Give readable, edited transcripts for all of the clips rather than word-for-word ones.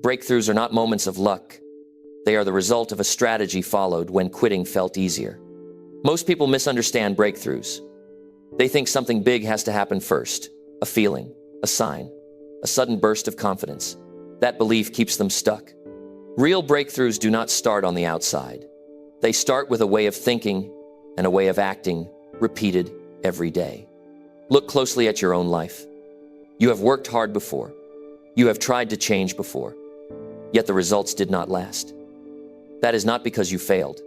Breakthroughs are not moments of luck. They are the result of a strategy followed when quitting felt easier. Most people misunderstand breakthroughs. They think something big has to happen first, a feeling, a sign, a sudden burst of confidence. That belief keeps them stuck. Real breakthroughs do not start on the outside. They start with a way of thinking and a way of acting repeated every day. Look closely at your own life. You have worked hard before. You have tried to change before, yet the results did not last. That is not because you failed.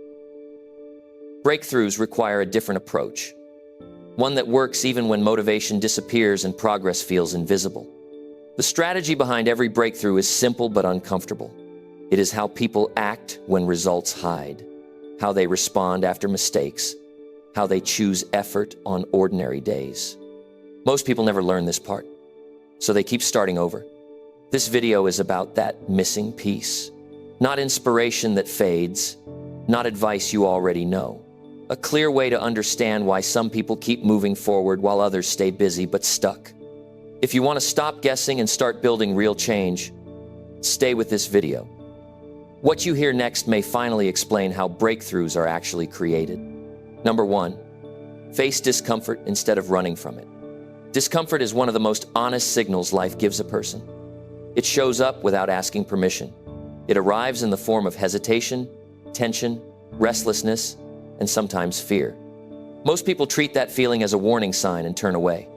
Breakthroughs require a different approach, one that works even when motivation disappears and progress feels invisible. The strategy behind every breakthrough is simple but uncomfortable. It is how people act when results hide, how they respond after mistakes, how they choose effort on ordinary days. Most people never learn this part, so they keep starting over. This video is about that missing piece. Not inspiration that fades, not advice you already know. A clear way to understand why some people keep moving forward while others stay busy but stuck. If you want to stop guessing and start building real change, stay with this video. What you hear next may finally explain how breakthroughs are actually created. Number 1, face discomfort instead of running from it. Discomfort is one of the most honest signals life gives a person. It shows up without asking permission. It arrives in the form of hesitation, tension, restlessness, and sometimes fear. Most people treat that feeling as a warning sign and turn away.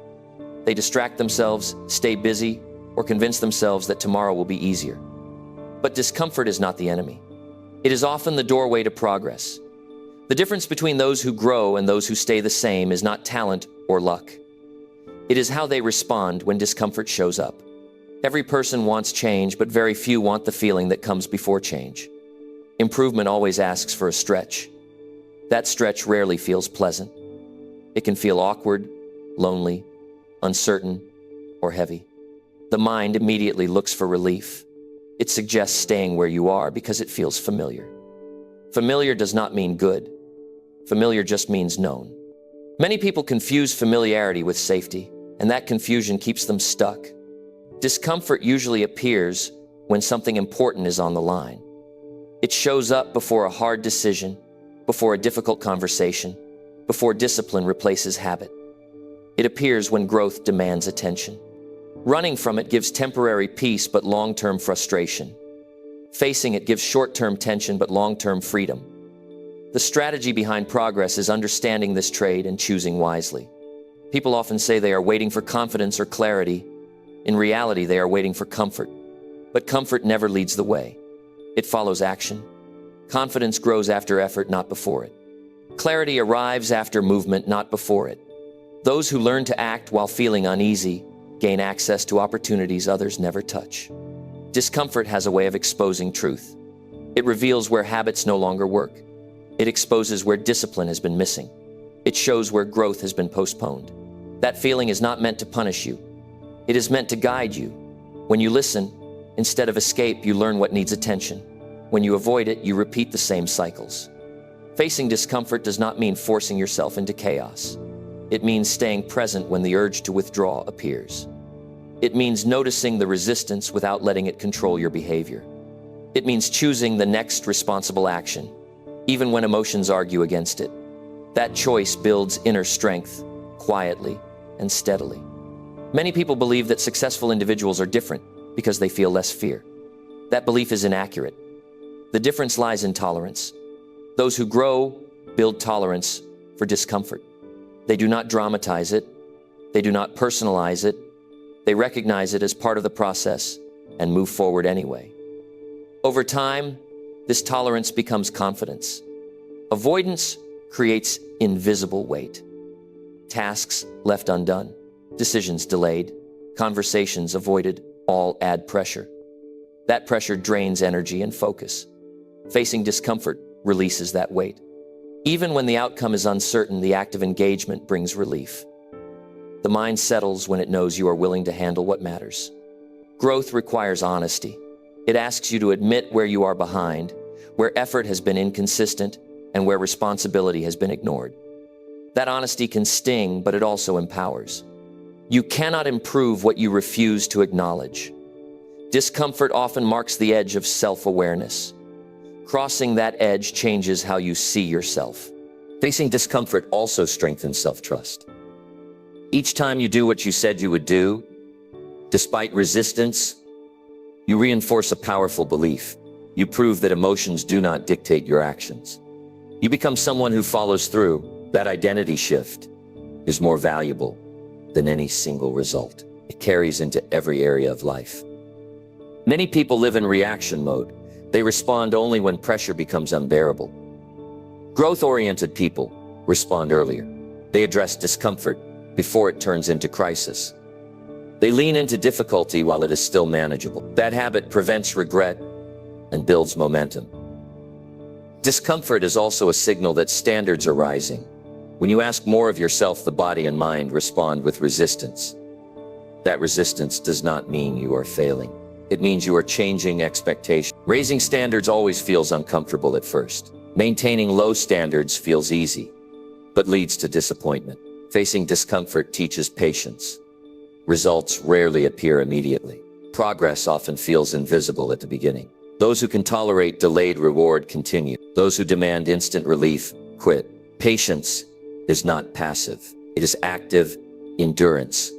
They distract themselves, stay busy, or convince themselves that tomorrow will be easier. But discomfort is not the enemy. It is often the doorway to progress. The difference between those who grow and those who stay the same is not talent or luck. It is how they respond when discomfort shows up. Every person wants change, but very few want the feeling that comes before change. Improvement always asks for a stretch. That stretch rarely feels pleasant. It can feel awkward, lonely, uncertain, or heavy. The mind immediately looks for relief. It suggests staying where you are because it feels familiar. Familiar does not mean good. Familiar just means known. Many people confuse familiarity with safety, and that confusion keeps them stuck. Discomfort usually appears when something important is on the line. It shows up before a hard decision, before a difficult conversation, before discipline replaces habit. It appears when growth demands attention. Running from it gives temporary peace but long-term frustration. Facing it gives short-term tension but long-term freedom. The strategy behind progress is understanding this trade and choosing wisely. People often say they are waiting for confidence or clarity. In reality, they are waiting for comfort. But comfort never leads the way. It follows action. Confidence grows after effort, not before it. Clarity arrives after movement, not before it. Those who learn to act while feeling uneasy gain access to opportunities others never touch. Discomfort has a way of exposing truth. It reveals where habits no longer work. It exposes where discipline has been missing. It shows where growth has been postponed. That feeling is not meant to punish you. It is meant to guide you. When you listen, instead of escape, you learn what needs attention. When you avoid it, you repeat the same cycles. Facing discomfort does not mean forcing yourself into chaos. It means staying present when the urge to withdraw appears. It means noticing the resistance without letting it control your behavior. It means choosing the next responsible action, even when emotions argue against it. That choice builds inner strength, quietly and steadily. Many people believe that successful individuals are different because they feel less fear. That belief is inaccurate. The difference lies in tolerance. Those who grow build tolerance for discomfort. They do not dramatize it. They do not personalize it. They recognize it as part of the process and move forward anyway. Over time, this tolerance becomes confidence. Avoidance creates invisible weight. Tasks left undone, decisions delayed, conversations avoided, all add pressure. That pressure drains energy and focus. Facing discomfort releases that weight. Even when the outcome is uncertain, the act of engagement brings relief. The mind settles when it knows you are willing to handle what matters. Growth requires honesty. It asks you to admit where you are behind, where effort has been inconsistent, and where responsibility has been ignored. That honesty can sting, but it also empowers. You cannot improve what you refuse to acknowledge. Discomfort often marks the edge of self-awareness. Crossing that edge changes how you see yourself. Facing discomfort also strengthens self-trust. Each time you do what you said you would do, despite resistance, you reinforce a powerful belief. You prove that emotions do not dictate your actions. You become someone who follows through. That identity shift is more valuable than any single result. It carries into every area of life. Many people live in reaction mode. They respond only when pressure becomes unbearable. Growth-oriented people respond earlier. They address discomfort before it turns into crisis. They lean into difficulty while it is still manageable. That habit prevents regret and builds momentum. Discomfort is also a signal that standards are rising. When you ask more of yourself, the body and mind respond with resistance. That resistance does not mean you are failing. It means you are changing expectations. Raising standards always feels uncomfortable at first. Maintaining low standards feels easy, but leads to disappointment. Facing discomfort teaches patience. Results rarely appear immediately. Progress often feels invisible at the beginning. Those who can tolerate delayed reward continue. Those who demand instant relief quit. Patience is not passive. It is active endurance,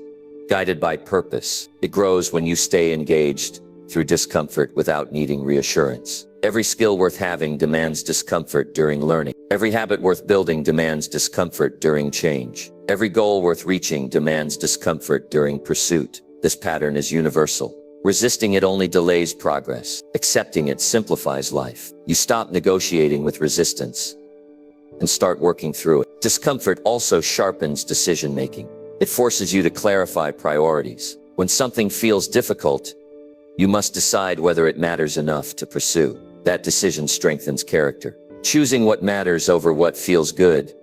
guided by purpose. It grows when you stay engaged through discomfort without needing reassurance. Every skill worth having demands discomfort during learning. Every habit worth building demands discomfort during change. Every goal worth reaching demands discomfort during pursuit. This pattern is universal. Resisting it only delays progress. Accepting it simplifies life. You stop negotiating with resistance and start working through it. Discomfort also sharpens decision-making. It forces you to clarify priorities. When something feels difficult, you must decide whether it matters enough to pursue. That decision strengthens character. Choosing what matters over what feels good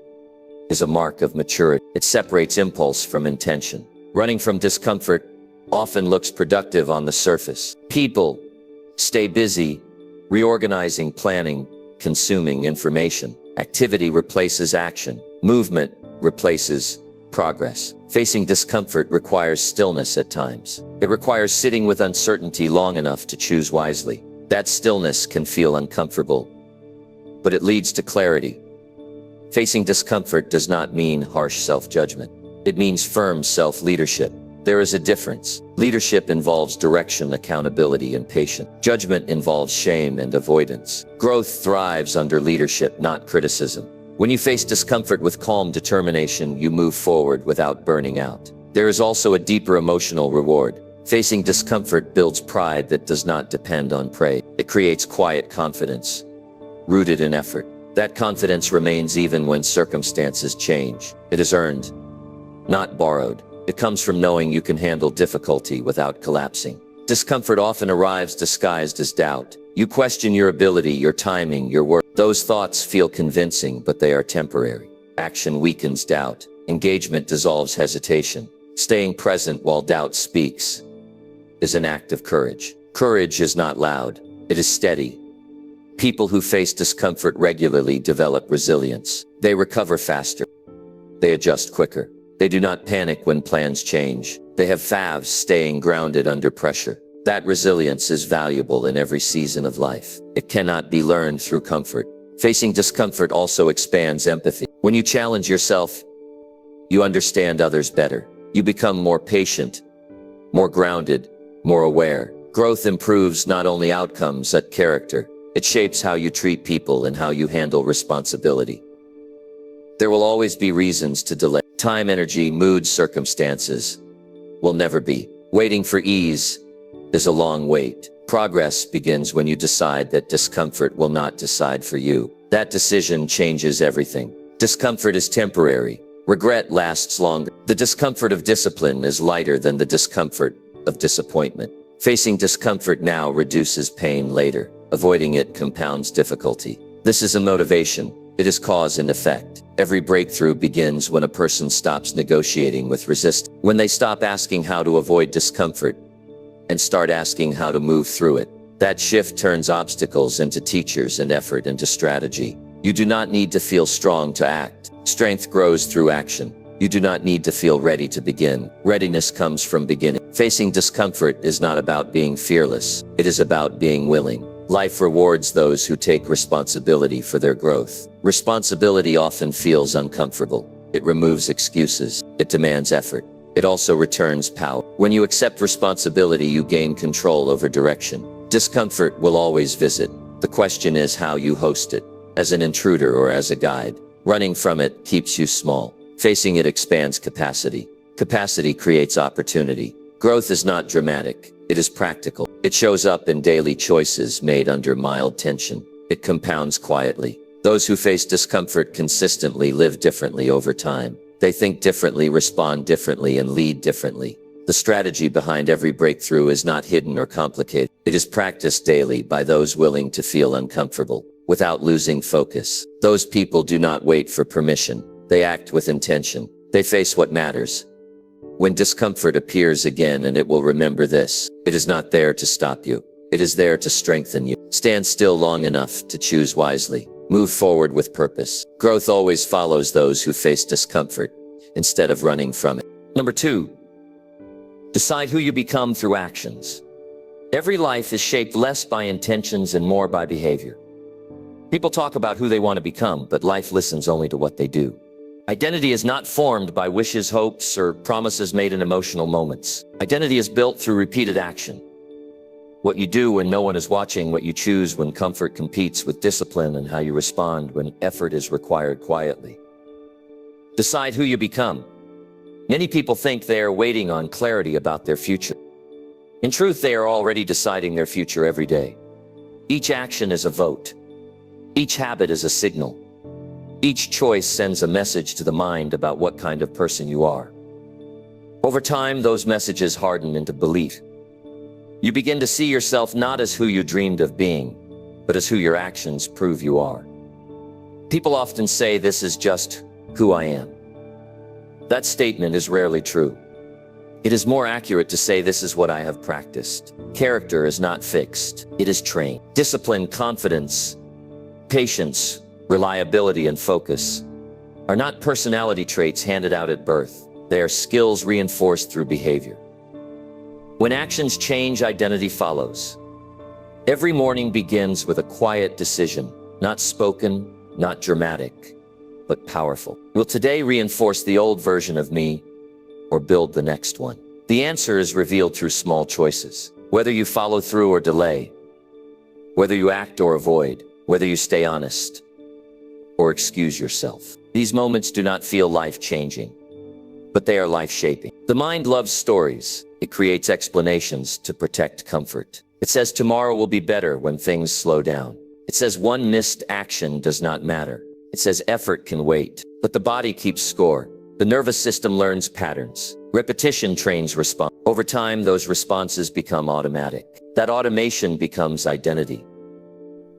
is a mark of maturity. It separates impulse from intention. Running from discomfort often looks productive on the surface. People stay busy, reorganizing, planning, consuming information. Activity replaces action. Movement replaces progress. Facing discomfort requires stillness at times. It requires sitting with uncertainty long enough to choose wisely. That stillness can feel uncomfortable, but it leads to clarity. Facing discomfort does not mean harsh self-judgment. It means firm self-leadership. There is a difference. Leadership involves direction, accountability, and patience. Judgment involves shame and avoidance. Growth thrives under leadership, not criticism. When you face discomfort with calm determination, you move forward without burning out. There is also a deeper emotional reward. Facing discomfort builds pride that does not depend on praise. It creates quiet confidence, rooted in effort. That confidence remains even when circumstances change. It is earned, not borrowed. It comes from knowing you can handle difficulty without collapsing. Discomfort often arrives disguised as doubt. You question your ability, your timing, your work. Those thoughts feel convincing, but they are temporary. Action weakens doubt. Engagement dissolves hesitation. Staying present while doubt speaks is an act of courage. Courage is not loud. It is steady. People who face discomfort regularly develop resilience. They recover faster. They adjust quicker. They do not panic when plans change. They have faves staying grounded under pressure. That resilience is valuable in every season of life. It cannot be learned through comfort. Facing discomfort also expands empathy. When you challenge yourself, you understand others better. You become more patient, more grounded, more aware. Growth improves not only outcomes but character. It shapes how you treat people and how you handle responsibility. There will always be reasons to delay. Time, energy, mood, circumstances will never be. Waiting for ease is a long wait. Progress begins when you decide that discomfort will not decide for you. That decision changes everything. Discomfort is temporary. Regret lasts longer. The discomfort of discipline is lighter than the discomfort of disappointment. Facing discomfort now reduces pain later. Avoiding it compounds difficulty. This is a motivation. It is cause and effect. Every breakthrough begins when a person stops negotiating with resistance. When they stop asking how to avoid discomfort and start asking how to move through it. That shift turns obstacles into teachers and effort into strategy. You do not need to feel strong to act. Strength grows through action. You do not need to feel ready to begin. Readiness comes from beginning. Facing discomfort is not about being fearless. It is about being willing. Life rewards those who take responsibility for their growth. Responsibility often feels uncomfortable. It removes excuses. It demands effort. It also returns power. When you accept responsibility, you gain control over direction. Discomfort will always visit. The question is how you host it, as an intruder or as a guide. Running from it keeps you small. Facing it expands capacity. Capacity creates opportunity. Growth is not dramatic. It is practical. It shows up in daily choices made under mild tension. It compounds quietly. Those who face discomfort consistently live differently over time. They think differently, respond differently, and lead differently. The strategy behind every breakthrough is not hidden or complicated. It is practiced daily by those willing to feel uncomfortable without losing focus. Those people do not wait for permission. They act with intention. They face what matters. When discomfort appears again, and it will remember this, it is not there to stop you. It is there to strengthen you. Stand still long enough to choose wisely. Move forward with purpose. Growth always follows those who face discomfort instead of running from it. Number 2, decide who you become through actions. Every life is shaped less by intentions and more by behavior. People talk about who they want to become, but life listens only to what they do. Identity is not formed by wishes, hopes, or promises made in emotional moments. Identity is built through repeated action. What you do when no one is watching, what you choose when comfort competes with discipline, and how you respond when effort is required quietly. Decide who you become. Many people think they are waiting on clarity about their future. In truth, they are already deciding their future every day. Each action is a vote. Each habit is a signal. Each choice sends a message to the mind about what kind of person you are. Over time, those messages harden into belief. You begin to see yourself not as who you dreamed of being, but as who your actions prove you are. People often say, "This is just who I am." That statement is rarely true. It is more accurate to say, "This is what I have practiced." Character is not fixed. It is trained. Discipline, confidence, patience, reliability, and focus are not personality traits handed out at birth. They are skills reinforced through behavior. When actions change, identity follows. Every morning begins with a quiet decision, not spoken, not dramatic, but powerful. Will today reinforce the old version of me or build the next one? The answer is revealed through small choices. Whether you follow through or delay, whether you act or avoid, whether you stay honest or excuse yourself. These moments do not feel life-changing, but they are life-shaping. The mind loves stories. It creates explanations to protect comfort. It says tomorrow will be better when things slow down. It says one missed action does not matter. It says effort can wait, but the body keeps score. The nervous system learns patterns. Repetition trains response. Over time, those responses become automatic. That automation becomes identity.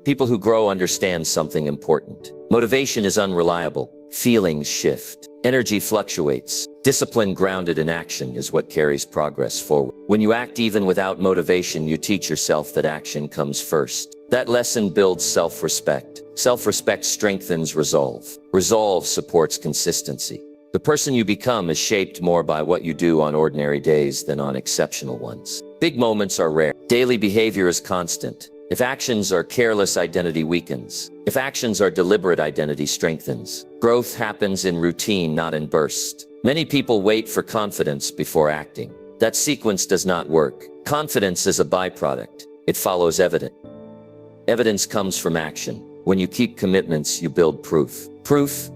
People who grow understand something important. Motivation is unreliable. Feelings shift. Energy fluctuates. Discipline grounded in action is what carries progress forward. When you act even without motivation, you teach yourself that action comes first. That lesson builds self-respect. Self-respect strengthens resolve. Resolve supports consistency. The person you become is shaped more by what you do on ordinary days than on exceptional ones. Big moments are rare. Daily behavior is constant. If actions are careless, identity weakens. If actions are deliberate, identity strengthens. Growth happens in routine, not in bursts. Many people wait for confidence before acting. That sequence does not work. Confidence is a byproduct. It follows evidence. Evidence comes from action. When you keep commitments, you build proof. Proof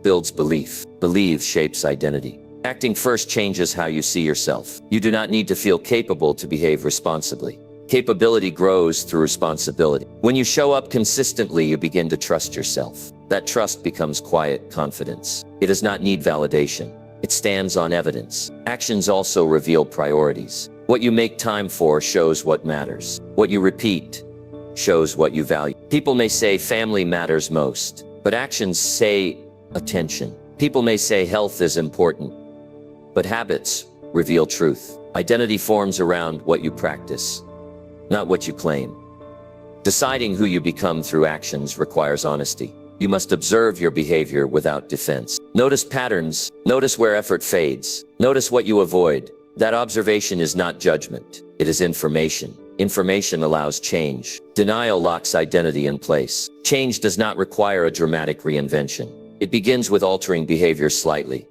builds belief. Belief shapes identity. Acting first changes how you see yourself. You do not need to feel capable to behave responsibly. Capability grows through responsibility. When you show up consistently, you begin to trust yourself. That trust becomes quiet confidence. It does not need validation. It stands on evidence. Actions also reveal priorities. What you make time for shows what matters. What you repeat shows what you value. People may say family matters most, but actions say attention. People may say health is important, but habits reveal truth. Identity forms around what you practice, not what you claim. Deciding who you become through actions requires honesty. You must observe your behavior without defense. Notice patterns. Notice where effort fades. Notice what you avoid. That observation is not judgment. It is information. Information allows change. Denial locks identity in place. Change does not require a dramatic reinvention. It begins with altering behavior slightly,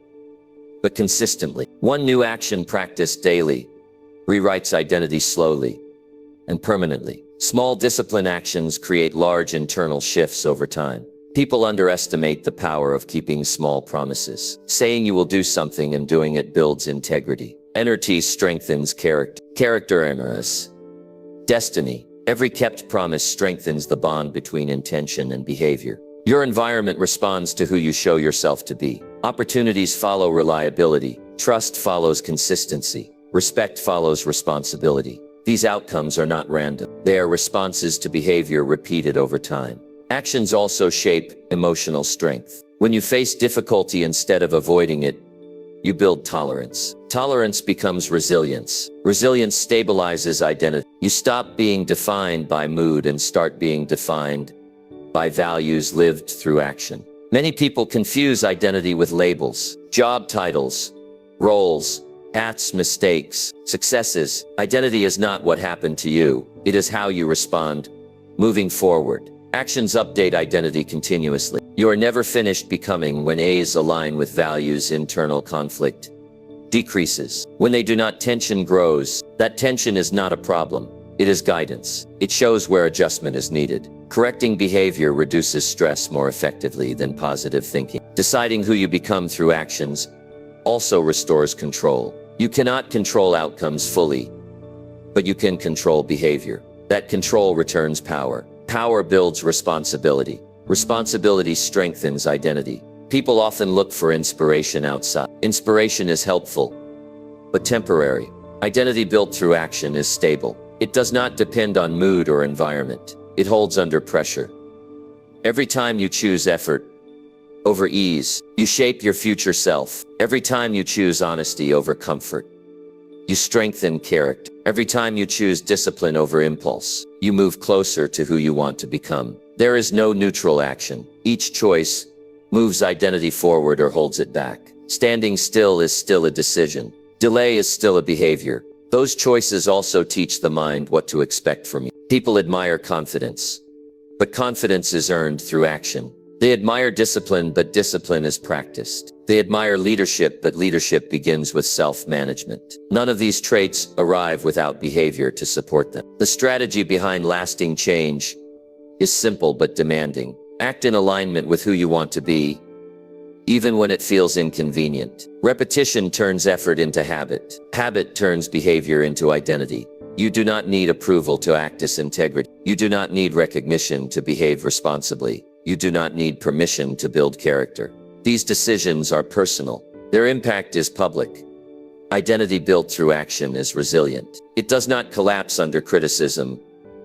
but consistently. One new action practiced daily rewrites identity slowly and permanently. Small discipline actions create large internal shifts over time. People underestimate the power of keeping small promises. Saying you will do something and doing it builds integrity. Energy strengthens character. Character earns destiny. Every kept promise strengthens the bond between intention and behavior. Your environment responds to who you show yourself to be. Opportunities follow reliability. Trust follows consistency. Respect follows responsibility. These outcomes are not random. They are responses to behavior repeated over time. Actions also shape emotional strength. When you face difficulty instead of avoiding it, you build tolerance. Tolerance becomes resilience. Resilience stabilizes identity. You stop being defined by mood and start being defined by values lived through action. Many people confuse identity with labels, job titles, roles, hats, mistakes, successes. Identity is not what happened to you. It is how you respond. Moving forward, actions update identity continuously. You are never finished becoming. When A's align with values, internal conflict decreases. When they do not, tension grows. That tension is not a problem. It is guidance. It shows where adjustment is needed. Correcting behavior reduces stress more effectively than positive thinking. Deciding who you become through actions also restores control. You cannot control outcomes fully, but you can control behavior. That control returns power. Power builds responsibility. Responsibility strengthens identity. People often look for inspiration outside. Inspiration is helpful, but temporary. Identity built through action is stable. It does not depend on mood or environment. It holds under pressure. Every time you choose effort over ease, you shape your future self. Every time you choose honesty over comfort, you strengthen character. Every time you choose discipline over impulse, you move closer to who you want to become. There is no neutral action. Each choice moves identity forward or holds it back. Standing still is still a decision. Delay is still a behavior. Those choices also teach the mind what to expect from you. People admire confidence, but confidence is earned through action. They admire discipline, but discipline is practiced. They admire leadership, but leadership begins with self-management. None of these traits arrive without behavior to support them. The strategy behind lasting change is simple but demanding. Act in alignment with who you want to be, even when it feels inconvenient. Repetition turns effort into habit. Habit turns behavior into identity. You do not need approval to act with integrity. You do not need recognition to behave responsibly. You do not need permission to build character. These decisions are personal. Their impact is public. Identity built through action is resilient. It does not collapse under criticism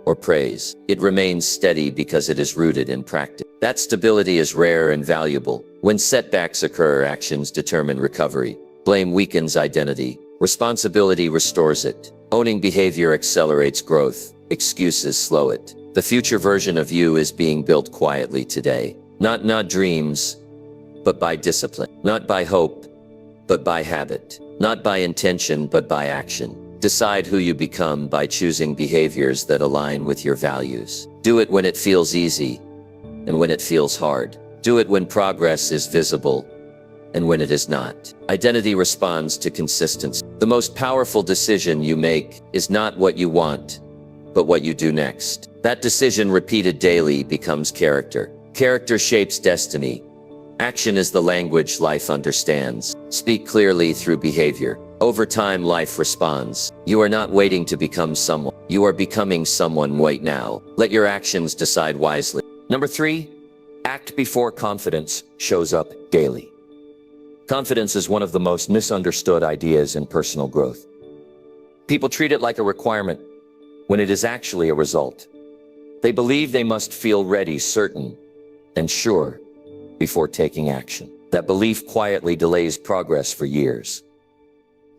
or praise. It remains steady because it is rooted in practice. That stability is rare and valuable. When setbacks occur, actions determine recovery. Blame weakens identity. Responsibility restores it. Owning behavior accelerates growth. Excuses slow it. The future version of you is being built quietly today. Not dreams, but by discipline. Not by hope, but by habit. Not by intention, but by action. Decide who you become by choosing behaviors that align with your values. Do it when it feels easy and when it feels hard. Do it when progress is visible and when it is not. Identity responds to consistency. The most powerful decision you make is not what you want, but what you do next. That decision repeated daily becomes character. Character shapes destiny. Action is the language life understands. Speak clearly through behavior. Over time, life responds. You are not waiting to become someone. You are becoming someone right now. Let your actions decide wisely. Number 3, act before confidence shows up daily. Confidence is one of the most misunderstood ideas in personal growth. People treat it like a requirement when it is actually a result. They believe they must feel ready, certain, and sure before taking action. That belief quietly delays progress for years.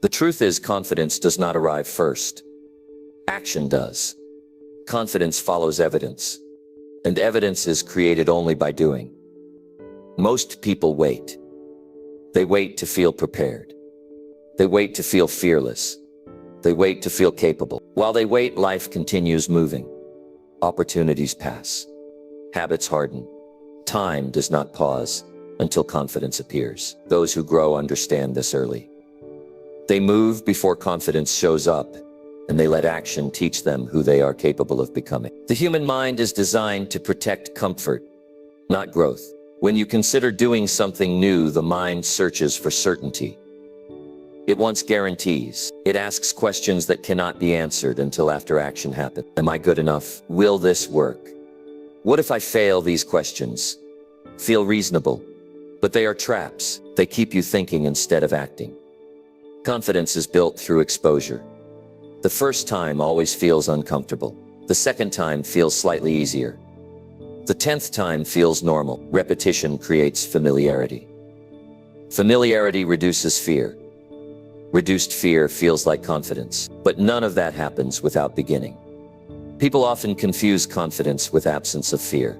The truth is, confidence does not arrive first. Action does. Confidence follows evidence, and evidence is created only by doing. Most people wait. They wait to feel prepared. They wait to feel fearless. They wait to feel capable. While they wait, life continues moving. Opportunities pass. Habits harden. Time does not pause until confidence appears. Those who grow understand this early. They move before confidence shows up, and they let action teach them who they are capable of becoming. The human mind is designed to protect comfort, not growth. When you consider doing something new, the mind searches for certainty. It wants guarantees. It asks questions that cannot be answered until after action happens. Am I good enough? Will this work? What if I fail? These questions feel reasonable, but they are traps. They keep you thinking instead of acting. Confidence is built through exposure. The first time always feels uncomfortable. The second time feels slightly easier. The 10th time feels normal. Repetition creates familiarity. Familiarity reduces fear. Reduced fear feels like confidence, but none of that happens without beginning. People often confuse confidence with absence of fear.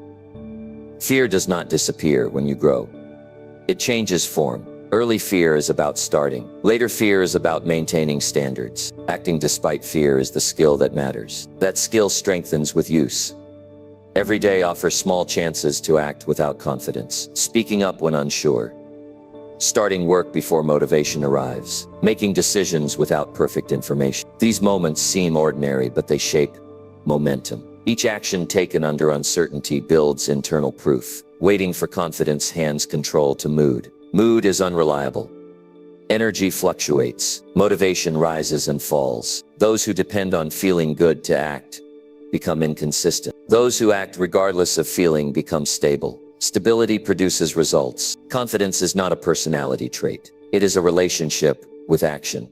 Fear does not disappear when you grow. It changes form. Early fear is about starting. Later fear is about maintaining standards. Acting despite fear is the skill that matters. That skill strengthens with use. Every day offers small chances to act without confidence. Speaking up when unsure. Starting work before motivation arrives. Making decisions without perfect information. These moments seem ordinary, but they shape momentum. Each action taken under uncertainty builds internal proof. Waiting for confidence hands control to mood. Mood is unreliable. Energy fluctuates. Motivation rises and falls. Those who depend on feeling good to act become inconsistent. Those who act regardless of feeling become stable. Stability produces results. Confidence is not a personality trait. It is a relationship with action.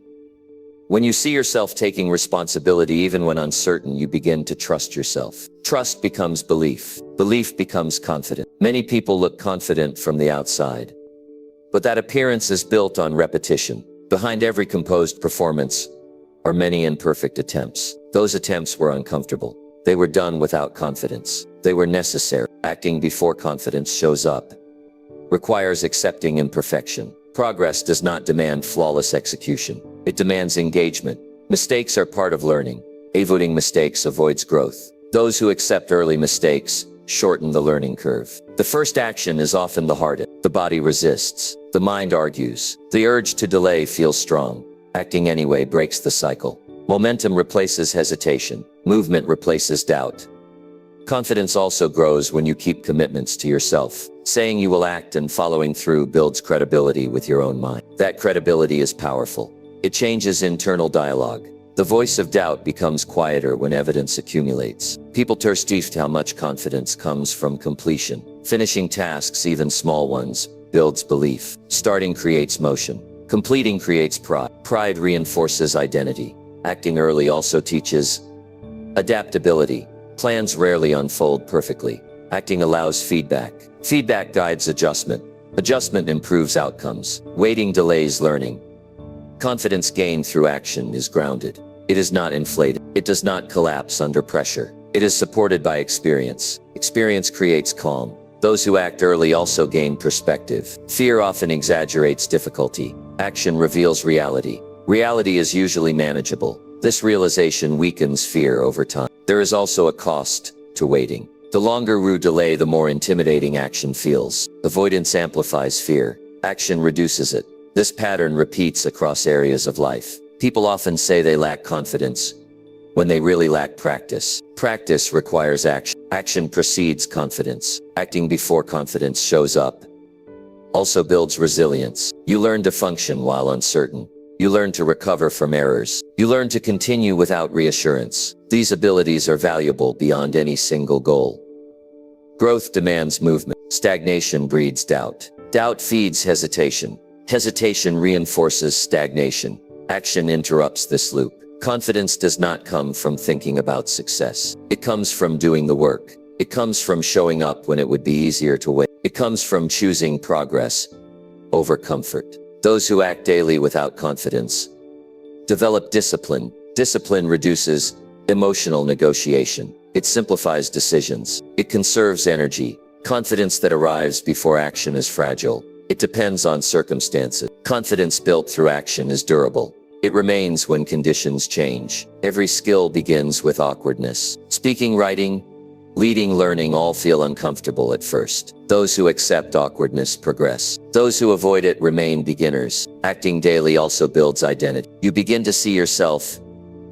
When you see yourself taking responsibility even when uncertain, you begin to trust yourself. Trust becomes belief. Belief becomes confidence. Many people look confident from the outside, but that appearance is built on repetition. Behind every composed performance are many imperfect attempts. Those attempts were uncomfortable. They were done without confidence. They were necessary. Acting before confidence shows up requires accepting imperfection. Progress does not demand flawless execution. It demands engagement. Mistakes are part of learning. Avoiding mistakes avoids growth. Those who accept early mistakes shorten the learning curve. The first action is often the hardest. The body resists. The mind argues. The urge to delay feels strong. Acting anyway breaks the cycle. Momentum replaces hesitation. Movement replaces doubt. Confidence also grows when you keep commitments to yourself. Saying you will act and following through builds credibility with your own mind. That credibility is powerful. It changes internal dialogue. The voice of doubt becomes quieter when evidence accumulates. People perceive how much confidence comes from completion. Finishing tasks, even small ones, builds belief. Starting creates motion. Completing creates pride. Pride reinforces identity. Acting early also teaches adaptability. Plans rarely unfold perfectly. Acting allows feedback. Feedback guides adjustment. Adjustment improves outcomes. Waiting delays learning. Confidence gained through action is grounded. It is not inflated. It does not collapse under pressure. It is supported by experience. Experience creates calm. Those who act early also gain perspective. Fear often exaggerates difficulty. Action reveals reality. Reality is usually manageable. This realization weakens fear over time. There is also a cost to waiting. The longer you delay, the more intimidating action feels. Avoidance amplifies fear. Action reduces it. This pattern repeats across areas of life. People often say they lack confidence when they really lack practice. Practice requires action. Action precedes confidence. Acting before confidence shows up also builds resilience. You learn to function while uncertain. You learn to recover from errors. You learn to continue without reassurance. These abilities are valuable beyond any single goal. Growth demands movement. Stagnation breeds doubt. Doubt feeds hesitation. Hesitation reinforces stagnation. Action interrupts this loop. Confidence does not come from thinking about success. It comes from doing the work. It comes from showing up when it would be easier to wait. It comes from choosing progress over comfort. Those who act daily without confidence develop discipline. Discipline reduces emotional negotiation. It simplifies decisions. It conserves energy. Confidence that arrives before action is fragile. It depends on circumstances. Confidence built through action is durable. It remains when conditions change. Every skill begins with awkwardness. Speaking, writing, leading, learning all feel uncomfortable at first. Those who accept awkwardness progress. Those who avoid it remain beginners. Acting daily also builds identity. You begin to see yourself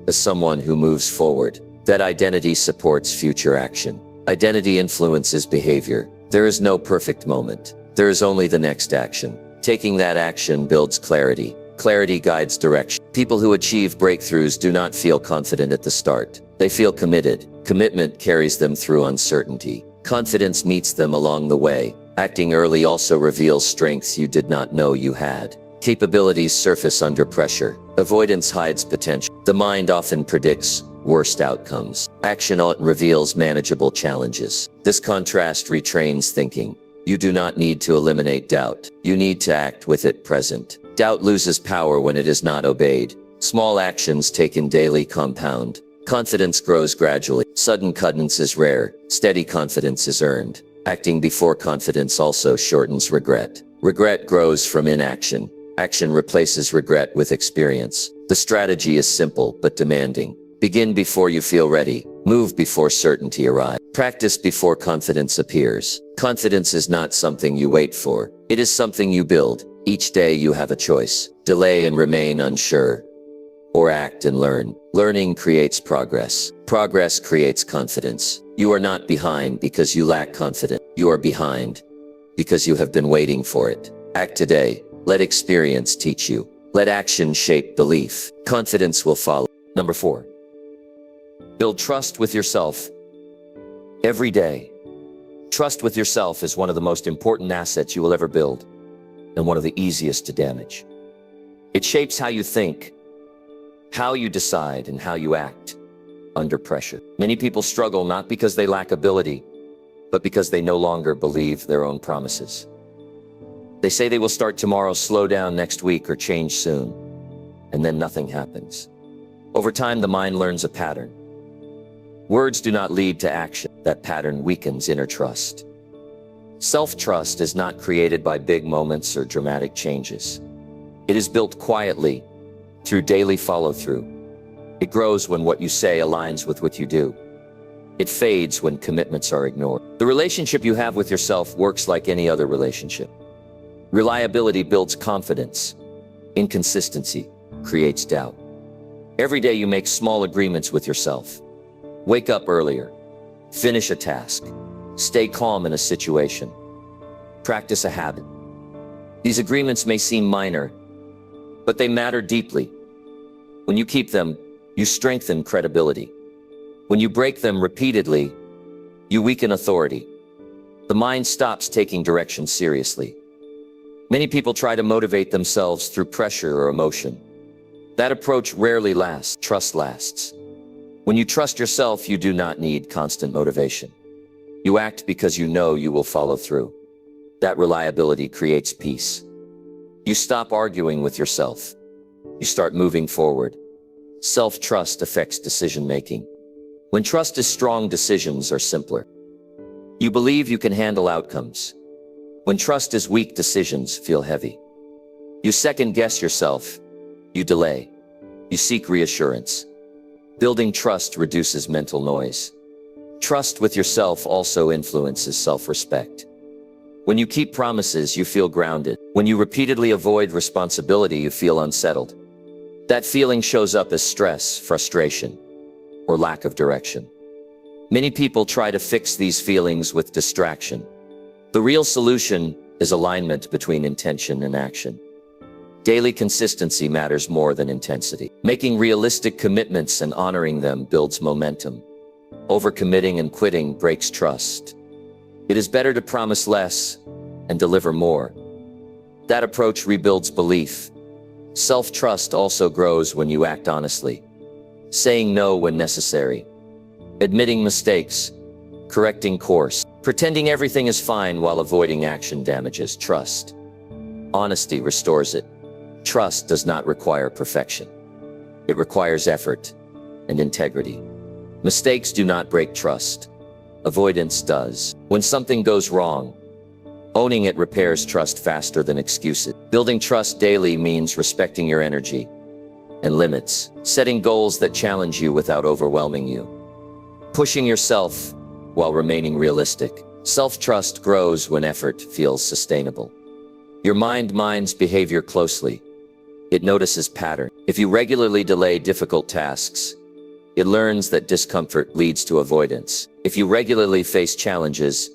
as someone who moves forward. That identity supports future action. Identity influences behavior. There is no perfect moment. There is only the next action. Taking that action builds clarity. Clarity guides direction. People who achieve breakthroughs do not feel confident at the start. They feel committed. Commitment carries them through uncertainty. Confidence meets them along the way. Acting early also reveals strengths you did not know you had. Capabilities surface under pressure. Avoidance hides potential. The mind often predicts worst outcomes. Action often reveals manageable challenges. This contrast retrains thinking. You do not need to eliminate doubt. You need to act with it present. Doubt loses power when it is not obeyed. Small actions taken daily compound. Confidence grows gradually. Sudden confidence is rare. Steady confidence is earned. Acting before confidence also shortens regret. Regret grows from inaction. Action replaces regret with experience. The strategy is simple but demanding. Begin before you feel ready. Move before certainty arrives. Practice before confidence appears. Confidence is not something you wait for. It is something you build. Each day you have a choice. Delay and remain unsure. Or act and learn. Learning creates progress. Progress creates confidence. You are not behind because you lack confidence. You are behind because you have been waiting for it. Act today. Let experience teach you. Let action shape belief. Confidence will follow. Number 4. Build trust with yourself every day. Trust with yourself is one of the most important assets you will ever build, and one of the easiest to damage. It shapes how you think, how you decide, and how you act under pressure. Many people struggle not because they lack ability, but because they no longer believe their own promises. They say they will start tomorrow, slow down next week, or change soon, and then nothing happens. Over time, the mind learns a pattern. Words do not lead to action. That pattern weakens inner trust. Self-trust is not created by big moments or dramatic changes. It is built quietly through daily follow-through. It grows when what you say aligns with what you do. It fades when commitments are ignored. The relationship you have with yourself works like any other relationship. Reliability builds confidence. Inconsistency creates doubt. Every day you make small agreements with yourself. Wake up earlier. Finish a task. Stay calm in a situation. Practice a habit. These agreements may seem minor, but they matter deeply. When you keep them, you strengthen credibility. When you break them repeatedly, you weaken authority. The mind stops taking direction seriously. Many people try to motivate themselves through pressure or emotion. That approach rarely lasts. Trust lasts. When you trust yourself, you do not need constant motivation. You act because you know you will follow through. That reliability creates peace. You stop arguing with yourself. You start moving forward. Self-trust affects decision-making. When trust is strong, decisions are simpler. You believe you can handle outcomes. When trust is weak, decisions feel heavy. You second-guess yourself. You delay. You seek reassurance. Building trust reduces mental noise. Trust with yourself also influences self-respect. When you keep promises, you feel grounded. When you repeatedly avoid responsibility, you feel unsettled. That feeling shows up as stress, frustration, or lack of direction. Many people try to fix these feelings with distraction. The real solution is alignment between intention and action. Daily consistency matters more than intensity. Making realistic commitments and honoring them builds momentum. Overcommitting and quitting breaks trust. It is better to promise less and deliver more. That approach rebuilds belief. Self-trust also grows when you act honestly. Saying no when necessary. Admitting mistakes. Correcting course. Pretending everything is fine while avoiding action damages trust. Honesty restores it. Trust does not require perfection. It requires effort and integrity. Mistakes do not break trust. Avoidance does. When something goes wrong, Owning it repairs trust faster than excuses. Building trust daily means respecting your energy and limits, setting goals that challenge you without overwhelming you, pushing yourself while remaining realistic. Self-trust grows when effort feels sustainable. Your mind minds behavior closely. It notices patterns. If you regularly delay difficult tasks, it learns that discomfort leads to avoidance. If you regularly face challenges,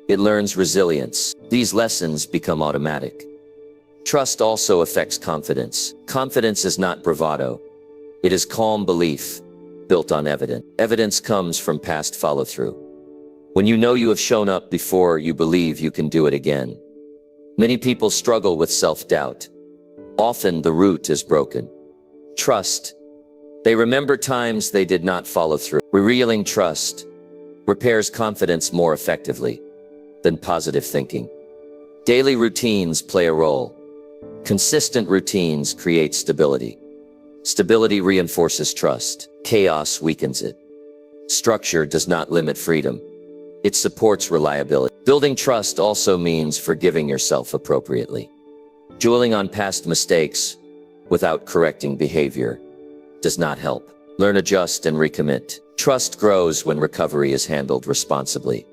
it learns resilience. These lessons become automatic. Trust also affects confidence. Confidence is not bravado. It is calm belief built on evidence. Evidence comes from past follow-through. When you know you have shown up before, you believe you can do it again. Many people struggle with self-doubt. Often the root is broken. Trust. They remember times they did not follow through. Revealing trust repairs confidence more effectively than positive thinking. Daily routines play a role. Consistent routines create stability. Stability reinforces trust. Chaos weakens it. Structure does not limit freedom. It supports reliability. Building trust also means forgiving yourself appropriately. Dwelling on past mistakes without correcting behavior does not help. Learn, adjust, and recommit. Trust grows when recovery is handled responsibly.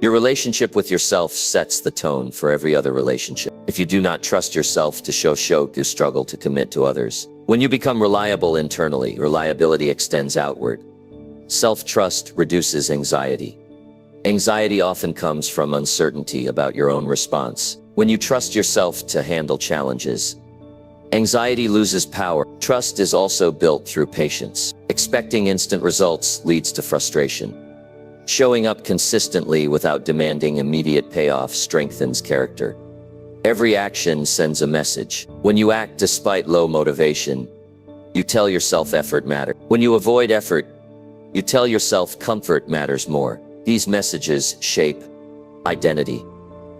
Your relationship with yourself sets the tone for every other relationship. If you do not trust yourself to show, you struggle to commit to others. When you become reliable internally, reliability extends outward. Self-trust reduces anxiety. Anxiety often comes from uncertainty about your own response. When you trust yourself to handle challenges, anxiety loses power. Trust is also built through patience. Expecting instant results leads to frustration. Showing up consistently without demanding immediate payoff strengthens character. Every action sends a message. When you act despite low motivation, you tell yourself effort matters. When you avoid effort, you tell yourself comfort matters more. These messages shape identity.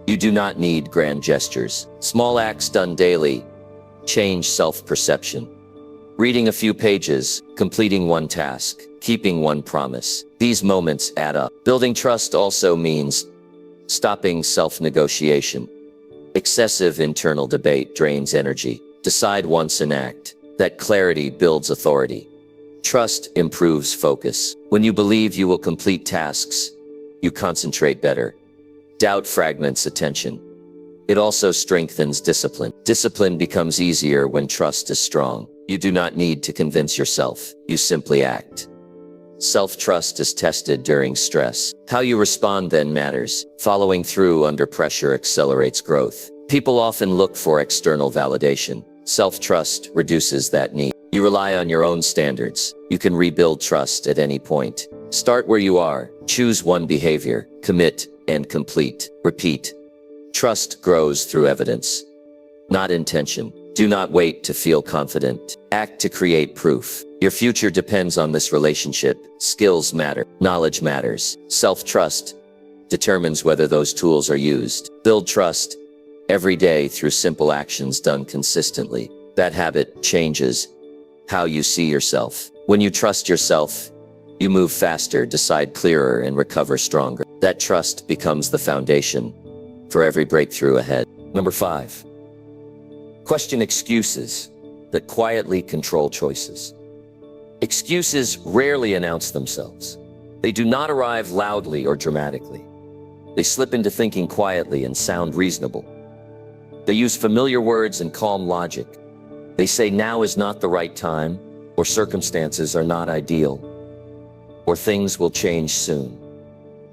You do not need grand gestures. Small acts done daily change self-perception. Reading a few pages, completing one task, keeping one promise. These moments add up. Building trust also means stopping self-negotiation. Excessive internal debate drains energy. Decide once and act. That clarity builds authority. Trust improves focus. When you believe you will complete tasks, you concentrate better. Doubt fragments attention. It also strengthens discipline. Discipline becomes easier when trust is strong. You do not need to convince yourself. You simply act. Self-trust is tested during stress. How you respond then matters. Following through under pressure accelerates growth. People often look for external validation. Self-trust reduces that need. You rely on your own standards. You can rebuild trust at any point. Start where you are. Choose one behavior. Commit and complete. Repeat. Trust grows through evidence, not intention. Do not wait to feel confident. Act to create proof. Your future depends on this relationship. Skills matter. Knowledge matters. Self-trust determines whether those tools are used. Build trust every day through simple actions done consistently. That habit changes how you see yourself. When you trust yourself, you move faster, decide clearer, and recover stronger. That trust becomes the foundation for every breakthrough ahead. Number 5. Question excuses that quietly control choices. Excuses rarely announce themselves. They do not arrive loudly or dramatically. They slip into thinking quietly and sound reasonable. They use familiar words and calm logic. They say now is not the right time, or circumstances are not ideal, or things will change soon.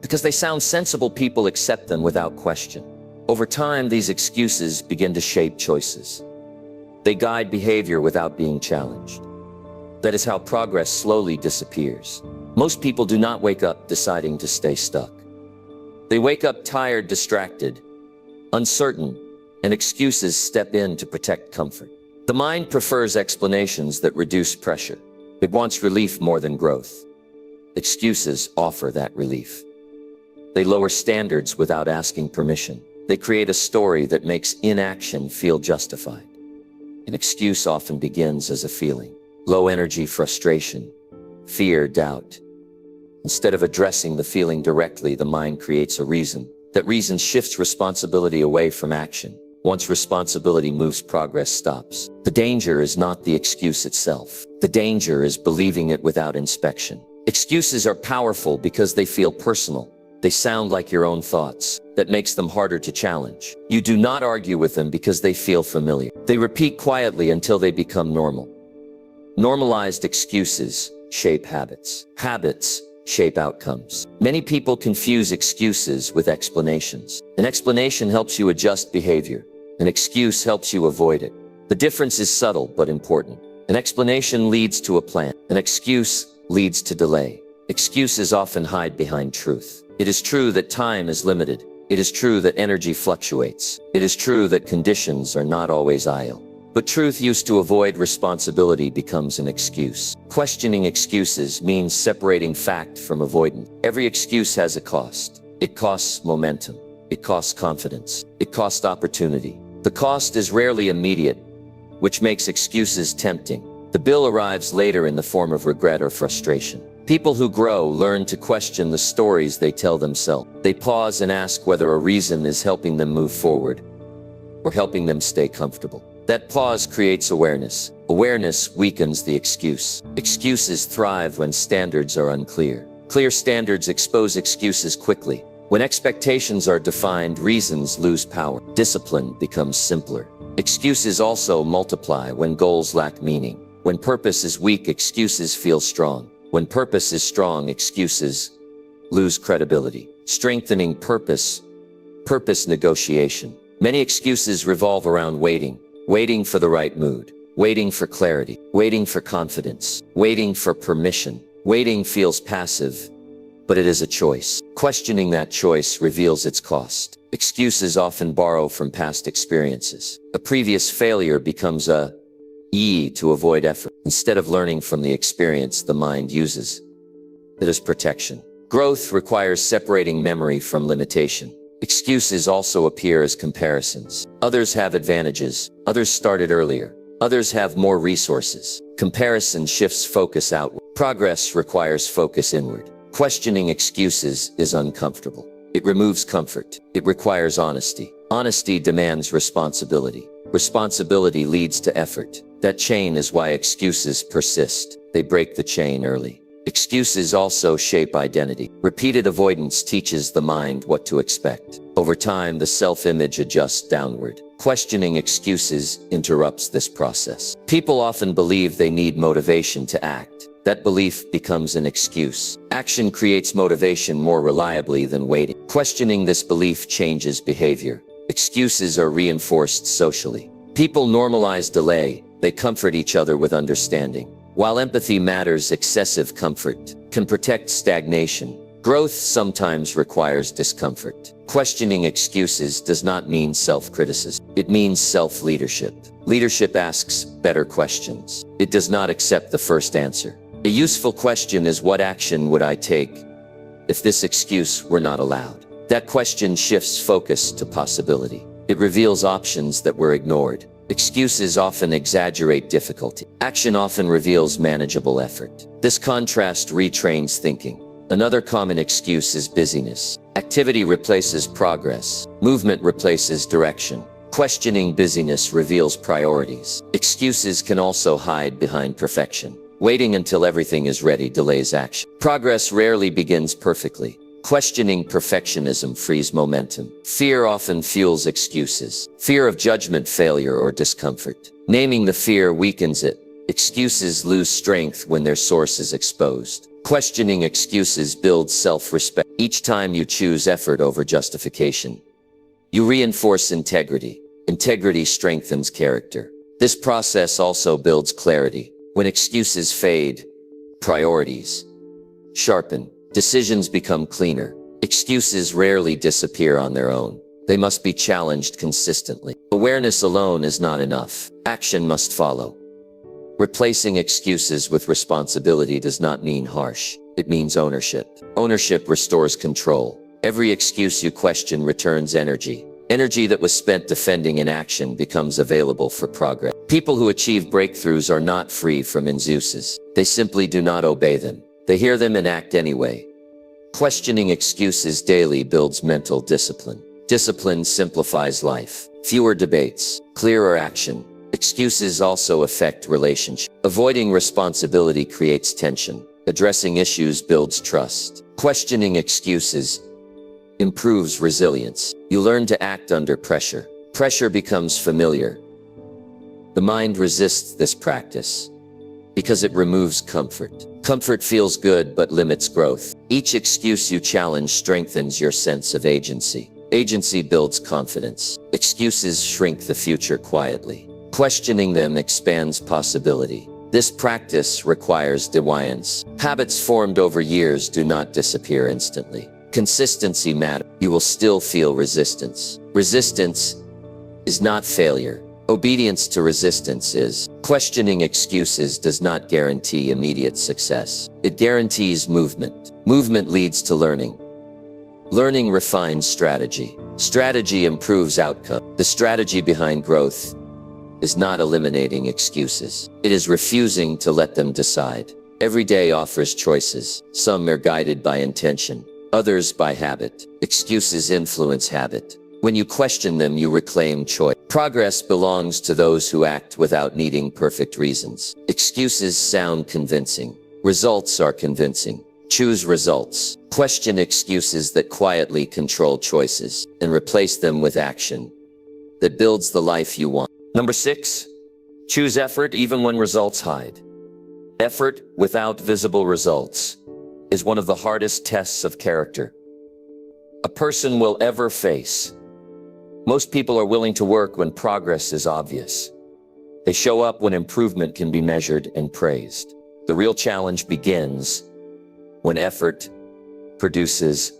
Because they sound sensible, people accept them without question. Over time, these excuses begin to shape choices. They guide behavior without being challenged. That is how progress slowly disappears. Most people do not wake up deciding to stay stuck. They wake up tired, distracted, uncertain, and excuses step in to protect comfort. The mind prefers explanations that reduce pressure. It wants relief more than growth. Excuses offer that relief. They lower standards without asking permission. They create a story that makes inaction feel justified. An excuse often begins as a feeling. Low energy, frustration, fear, doubt. Instead of addressing the feeling directly, the mind creates a reason. That reason shifts responsibility away from action. Once responsibility moves, progress stops. The danger is not the excuse itself. The danger is believing it without inspection. Excuses are powerful because they feel personal. They sound like your own thoughts. That makes them harder to challenge. You do not argue with them because they feel familiar. They repeat quietly until they become normal. Normalized excuses shape habits. Habits shape outcomes. Many people confuse excuses with explanations. An explanation helps you adjust behavior. An excuse helps you avoid it. The difference is subtle but important. An explanation leads to a plan. An excuse leads to delay. Excuses often hide behind truth. It is true that time is limited. It is true that energy fluctuates. It is true that conditions are not always ideal. But truth used to avoid responsibility becomes an excuse. Questioning excuses means separating fact from avoidance. Every excuse has a cost. It costs momentum. It costs confidence. It costs opportunity. The cost is rarely immediate, which makes excuses tempting. The bill arrives later in the form of regret or frustration. People who grow learn to question the stories they tell themselves. They pause and ask whether a reason is helping them move forward or helping them stay comfortable. That pause creates awareness. Awareness weakens the excuse. Excuses thrive when standards are unclear. Clear standards expose excuses quickly. When expectations are defined, reasons lose power. Discipline becomes simpler. Excuses also multiply when goals lack meaning. When purpose is weak, excuses feel strong. When purpose is strong, excuses lose credibility. Strengthening purpose negotiation. Many excuses revolve around waiting. Waiting for the right mood. Waiting for clarity. Waiting for confidence. Waiting for permission. Waiting feels passive, but it is a choice. Questioning that choice reveals its cost. Excuses often borrow from past experiences. A previous failure becomes a to avoid effort. Instead of learning from the experience, the mind uses it as protection. Growth requires separating memory from limitation. Excuses also appear as comparisons. Others have advantages. Others started earlier. Others have more resources. Comparison shifts focus outward. Progress requires focus inward. Questioning excuses is uncomfortable. It removes comfort. It requires honesty. Honesty demands responsibility. Responsibility leads to effort. That chain is why excuses persist. They break the chain early. Excuses also shape identity. Repeated avoidance teaches the mind what to expect. Over time, the self-image adjusts downward. Questioning excuses interrupts this process. People often believe they need motivation to act. That belief becomes an excuse. Action creates motivation more reliably than waiting. Questioning this belief changes behavior. Excuses are reinforced socially. People normalize delay. They comfort each other with understanding. While empathy matters, excessive comfort can protect stagnation. Growth sometimes requires discomfort. Questioning excuses does not mean self-criticism. It means self-leadership. Leadership asks better questions. It does not accept the first answer. A useful question is, what action would I take if this excuse were not allowed? That question shifts focus to possibility. It reveals options that were ignored. Excuses often exaggerate difficulty. Action often reveals manageable effort. This contrast retrains thinking. Another common excuse is busyness. Activity replaces progress. Movement replaces direction. Questioning busyness reveals priorities. Excuses can also hide behind perfection. Waiting until everything is ready delays action. Progress rarely begins perfectly. Questioning perfectionism frees momentum. Fear often fuels excuses. Fear of judgment, failure, or discomfort. Naming the fear weakens it. Excuses lose strength when their source is exposed. Questioning excuses builds self-respect. Each time you choose effort over justification, you reinforce integrity. Integrity strengthens character. This process also builds clarity. When excuses fade, priorities sharpen. Decisions become cleaner. Excuses rarely disappear on their own. They must be challenged consistently. Awareness alone is not enough. Action must follow. Replacing excuses with responsibility does not mean harsh. It means ownership. Ownership restores control. Every excuse you question returns energy. Energy that was spent defending inaction becomes available for progress. People who achieve breakthroughs are not free from excuses. They simply do not obey them. They hear them and act anyway. Questioning excuses daily builds mental discipline. Discipline simplifies life. Fewer debates, clearer action. Excuses also affect relationships. Avoiding responsibility creates tension. Addressing issues builds trust. Questioning excuses improves resilience. You learn to act under pressure. Pressure becomes familiar. The mind resists this practice because it removes comfort. Comfort feels good but limits growth. Each excuse you challenge strengthens your sense of agency. Agency builds confidence. Excuses shrink the future quietly. Questioning them expands possibility. This practice requires defiance. Habits formed over years do not disappear instantly. Consistency matters. You will still feel resistance. Resistance is not failure. Obedience to resistance is. Questioning excuses does not guarantee immediate success. It guarantees movement. Movement leads to learning. Learning refines strategy. Strategy improves outcome. The strategy behind growth is not eliminating excuses. It is refusing to let them decide. Every day offers choices. Some are guided by intention, others by habit. Excuses influence habit. When you question them, you reclaim choice. Progress belongs to those who act without needing perfect reasons. Excuses sound convincing. Results are convincing. Choose results. Question excuses that quietly control choices and replace them with action that builds the life you want. Number 6, choose effort even when results hide. Effort without visible results is one of the hardest tests of character a person will ever face. Most people are willing to work when progress is obvious. They show up when improvement can be measured and praised. The real challenge begins when effort produces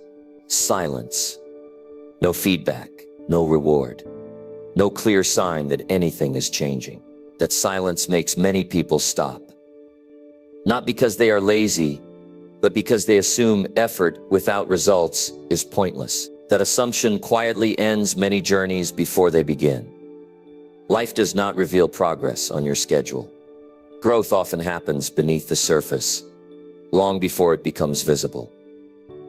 silence. No feedback, no reward, no clear sign that anything is changing. That silence makes many people stop. Not because they are lazy, but because they assume effort without results is pointless. That assumption quietly ends many journeys before they begin. Life does not reveal progress on your schedule. Growth often happens beneath the surface, long before it becomes visible.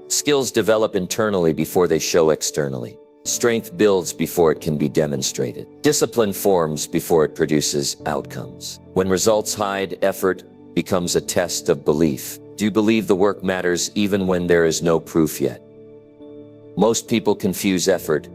Skills develop internally before they show externally. Strength builds before it can be demonstrated. Discipline forms before it produces outcomes. When results hide, effort becomes a test of belief. Do you believe the work matters even when there is no proof yet? Most people confuse effort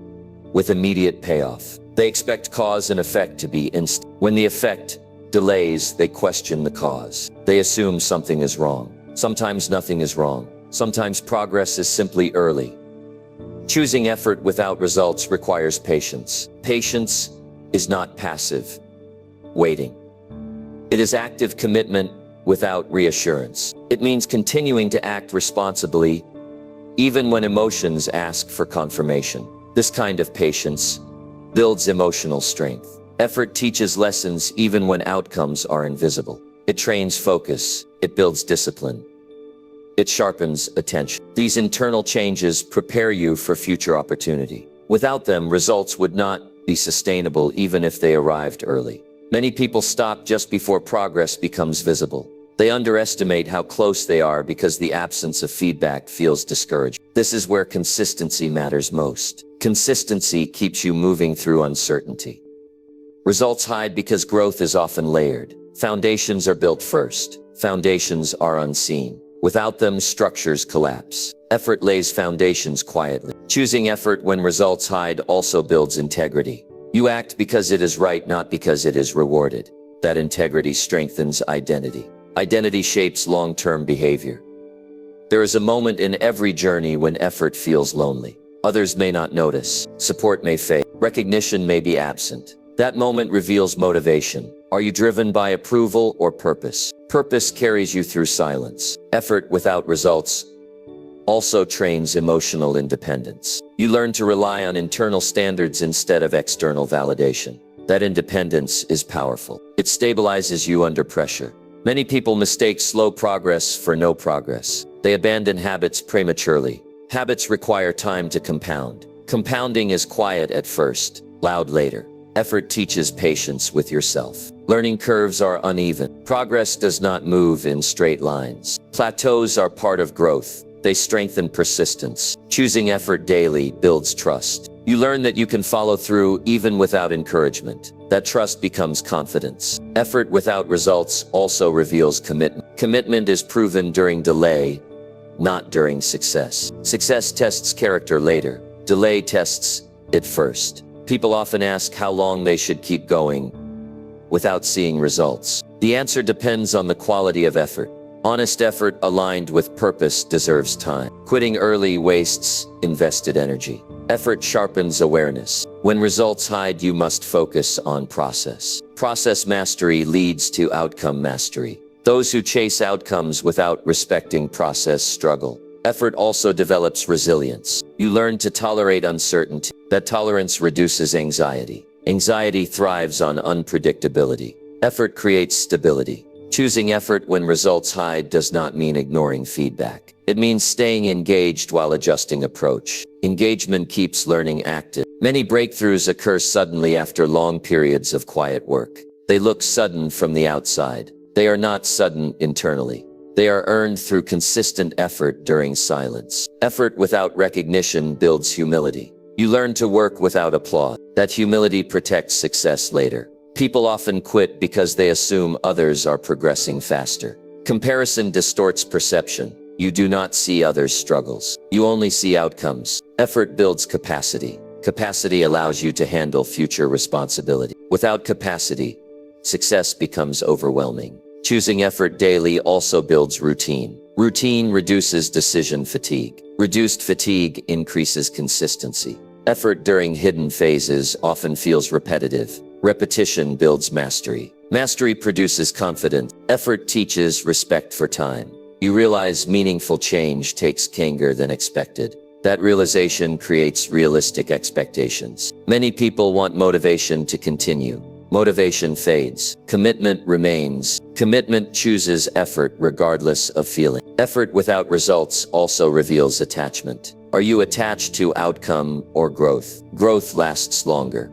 with immediate payoff. They expect cause and effect to be instant. When the effect delays, they question the cause. They assume something is wrong. Sometimes nothing is wrong. Sometimes progress is simply early. Choosing effort without results requires patience. Patience is not passive waiting. It is active commitment without reassurance. It means continuing to act responsibly even when emotions ask for confirmation. This kind of patience builds emotional strength. Effort teaches lessons even when outcomes are invisible. It trains focus. It builds discipline. It sharpens attention. These internal changes prepare you for future opportunity. Without them, results would not be sustainable even if they arrived early. Many people stop just before progress becomes visible. They underestimate how close they are because the absence of feedback feels discouraging. This is where consistency matters most. Consistency keeps you moving through uncertainty. Results hide because growth is often layered. Foundations are built first. Foundations are unseen. Without them, structures collapse. Effort lays foundations quietly. Choosing effort when results hide also builds integrity. You act because it is right, not because it is rewarded. That integrity strengthens identity. Identity shapes long-term behavior. There is a moment in every journey when effort feels lonely. Others may not notice. Support may fade. Recognition may be absent. That moment reveals motivation. Are you driven by approval or purpose? Purpose carries you through silence. Effort without results also trains emotional independence. You learn to rely on internal standards instead of external validation. That independence is powerful. It stabilizes you under pressure. Many people mistake slow progress for no progress. They abandon habits prematurely. Habits require time to compound. Compounding is quiet at first, loud later. Effort teaches patience with yourself. Learning curves are uneven. Progress does not move in straight lines. Plateaus are part of growth. They strengthen persistence. Choosing effort daily builds trust. You learn that you can follow through even without encouragement. That trust becomes confidence. Effort without results also reveals commitment. Commitment is proven during delay, not during success. Success tests character later. Delay tests it first. People often ask how long they should keep going without seeing results. The answer depends on the quality of effort. Honest effort aligned with purpose deserves time. Quitting early wastes invested energy. Effort sharpens awareness. When results hide, you must focus on process. Process mastery leads to outcome mastery. Those who chase outcomes without respecting process struggle. Effort also develops resilience. You learn to tolerate uncertainty. That tolerance reduces anxiety. Anxiety thrives on unpredictability. Effort creates stability. Choosing effort when results hide does not mean ignoring feedback. It means staying engaged while adjusting approach. Engagement keeps learning active. Many breakthroughs occur suddenly after long periods of quiet work. They look sudden from the outside. They are not sudden internally. They are earned through consistent effort during silence. Effort without recognition builds humility. You learn to work without applause. That humility protects success later. People often quit because they assume others are progressing faster. Comparison distorts perception. You do not see others' struggles. You only see outcomes. Effort builds capacity. Capacity allows you to handle future responsibility. Without capacity, success becomes overwhelming. Choosing effort daily also builds routine. Routine reduces decision fatigue. Reduced fatigue increases consistency. Effort during hidden phases often feels repetitive. Repetition builds mastery. Mastery produces confidence. Effort teaches respect for time. You realize meaningful change takes longer than expected. That realization creates realistic expectations. Many people want motivation to continue. Motivation fades. Commitment remains. Commitment chooses effort regardless of feeling. Effort without results also reveals attachment. Are you attached to outcome or growth? Growth lasts longer.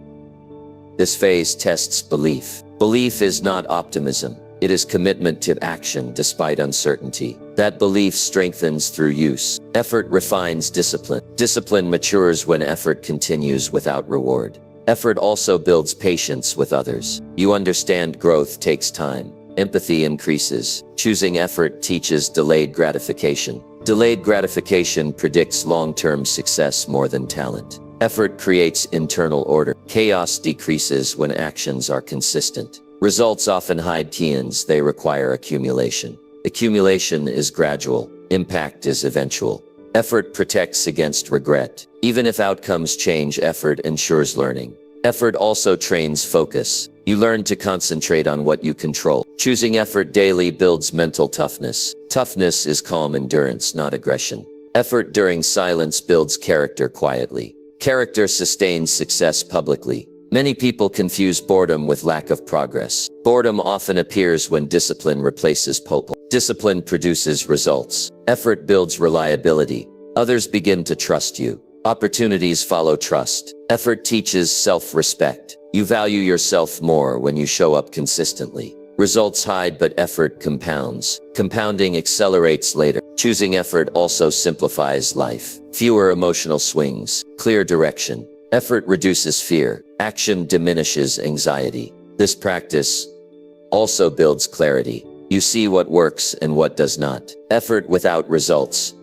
This phase tests belief. Belief is not optimism. It is commitment to action despite uncertainty. That belief strengthens through use. Effort refines discipline. Discipline matures when effort continues without reward. Effort also builds patience with others. You understand growth takes time. Empathy increases. Choosing effort teaches delayed gratification. Delayed gratification predicts long-term success more than talent. Effort creates internal order. Chaos decreases when actions are consistent. Results often hide gains. They require accumulation. Accumulation is gradual. Impact is eventual. Effort protects against regret. Even if outcomes change, effort ensures learning. Effort also trains focus. You learn to concentrate on what you control. Choosing effort daily builds mental toughness. Toughness is calm endurance, not aggression. Effort during silence builds character quietly. Character sustains success publicly. Many people confuse boredom with lack of progress. Boredom often appears when discipline replaces purpose. Discipline produces results. Effort builds reliability. Others begin to trust you. Opportunities follow trust. Effort teaches self-respect. You value yourself more when you show up consistently. Results hide, but effort compounds. Compounding accelerates later. Choosing effort also simplifies life. Fewer emotional swings. Clear direction. Effort reduces fear. Action diminishes anxiety. This practice also builds clarity. You see what works and what does not. Effort without results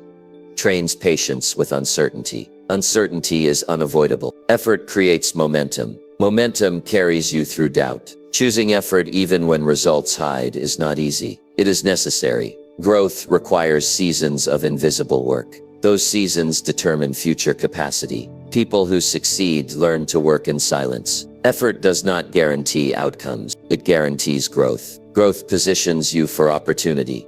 trains patience with uncertainty. Uncertainty is unavoidable. Effort creates momentum. Momentum carries you through doubt. Choosing effort even when results hide is not easy. It is necessary. Growth requires seasons of invisible work. Those seasons determine future capacity. People who succeed learn to work in silence. Effort does not guarantee outcomes. It guarantees growth. Growth positions you for opportunity.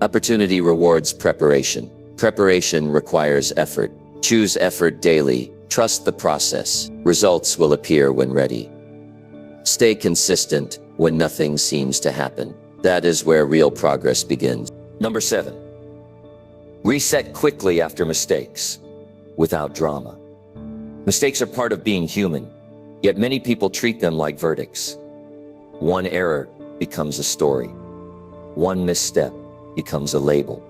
Opportunity rewards preparation. Preparation requires effort. Choose effort daily. Trust the process. Results will appear when ready. Stay consistent when nothing seems to happen. That is where real progress begins. Number 7. Reset quickly after mistakes, without drama. Mistakes are part of being human, yet many people treat them like verdicts. One error becomes a story. One misstep becomes a label.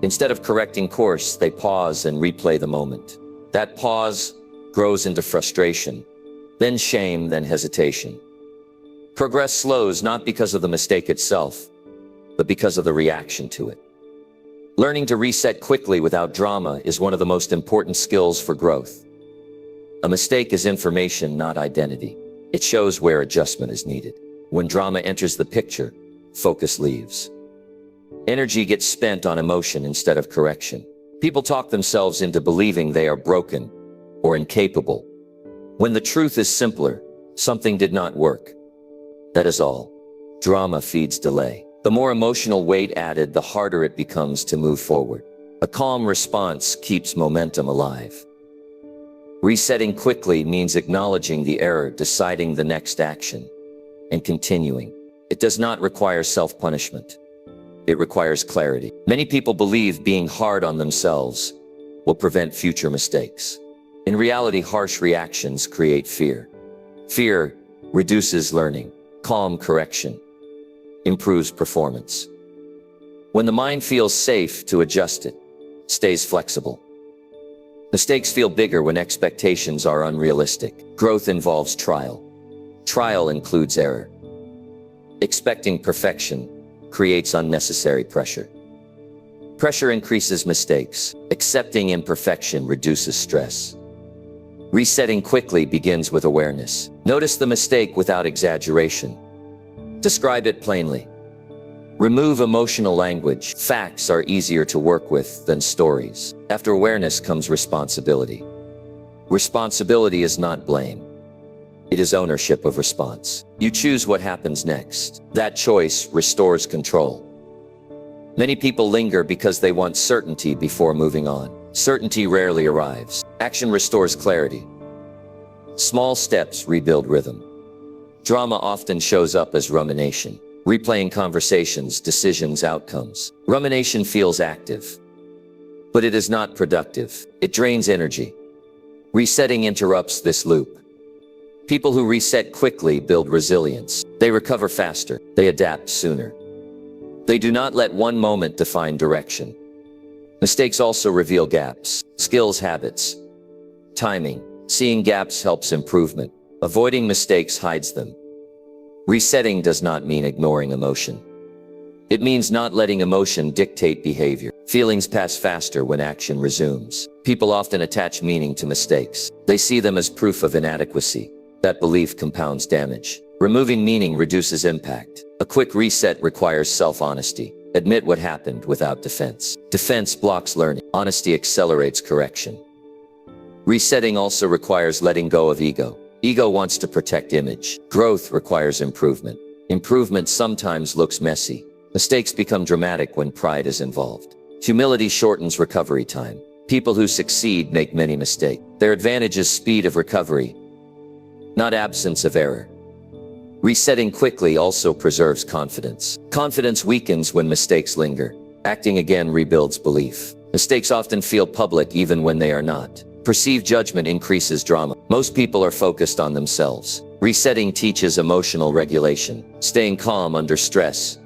Instead of correcting course, they pause and replay the moment. That pause grows into frustration, then shame, then hesitation. Progress slows not because of the mistake itself, but because of the reaction to it. Learning to reset quickly without drama is one of the most important skills for growth. A mistake is information, not identity. It shows where adjustment is needed. When drama enters the picture, focus leaves. Energy gets spent on emotion instead of correction. People talk themselves into believing they are broken or incapable, when the truth is simpler: something did not work. That is all. Drama feeds delay. The more emotional weight added, the harder it becomes to move forward. A calm response keeps momentum alive. Resetting quickly means acknowledging the error, deciding the next action, and continuing. It does not require self-punishment. It requires clarity. Many people believe being hard on themselves will prevent future mistakes. In reality, harsh reactions create fear. Fear reduces learning. Calm correction improves performance. When the mind feels safe to adjust, it stays flexible. Mistakes feel bigger when expectations are unrealistic. Growth involves trial. Trial includes error. Expecting perfection creates unnecessary pressure. Pressure increases mistakes. Accepting imperfection reduces stress. Resetting quickly begins with awareness. Notice the mistake without exaggeration. Describe it plainly. Remove emotional language. Facts are easier to work with than stories. After awareness comes responsibility. Responsibility is not blame. It is ownership of response. You choose what happens next. That choice restores control. Many people linger because they want certainty before moving on. Certainty rarely arrives. Action restores clarity. Small steps rebuild rhythm. Drama often shows up as rumination. Replaying conversations, decisions, outcomes. Rumination feels active, but it is not productive. It drains energy. Resetting interrupts this loop. People who reset quickly build resilience. They recover faster. They adapt sooner. They do not let one moment define direction. Mistakes also reveal gaps. Skills, habits, timing. Seeing gaps helps improvement. Avoiding mistakes hides them. Resetting does not mean ignoring emotion. It means not letting emotion dictate behavior. Feelings pass faster when action resumes. People often attach meaning to mistakes. They see them as proof of inadequacy. That belief compounds damage. Removing meaning reduces impact. A quick reset requires self-honesty. Admit what happened without defense. Defense blocks learning. Honesty accelerates correction. Resetting also requires letting go of ego. Ego wants to protect image. Growth requires improvement. Improvement sometimes looks messy. Mistakes become dramatic when pride is involved. Humility shortens recovery time. People who succeed make many mistakes. Their advantage is speed of recovery, not absence of error. Resetting quickly also preserves confidence. Confidence weakens when mistakes linger. Acting again rebuilds belief. Mistakes often feel public even when they are not. Perceived judgment increases drama. Most people are focused on themselves. Resetting teaches emotional regulation. Staying calm under stress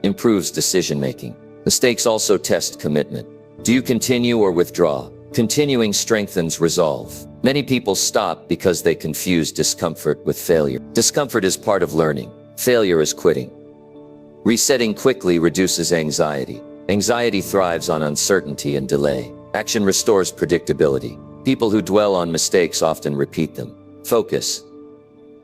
improves decision-making. Mistakes also test commitment. Do you continue or withdraw? Continuing strengthens resolve. Many people stop because they confuse discomfort with failure. Discomfort is part of learning. Failure is quitting. Resetting quickly reduces anxiety. Anxiety thrives on uncertainty and delay. Action restores predictability. People who dwell on mistakes often repeat them. Focus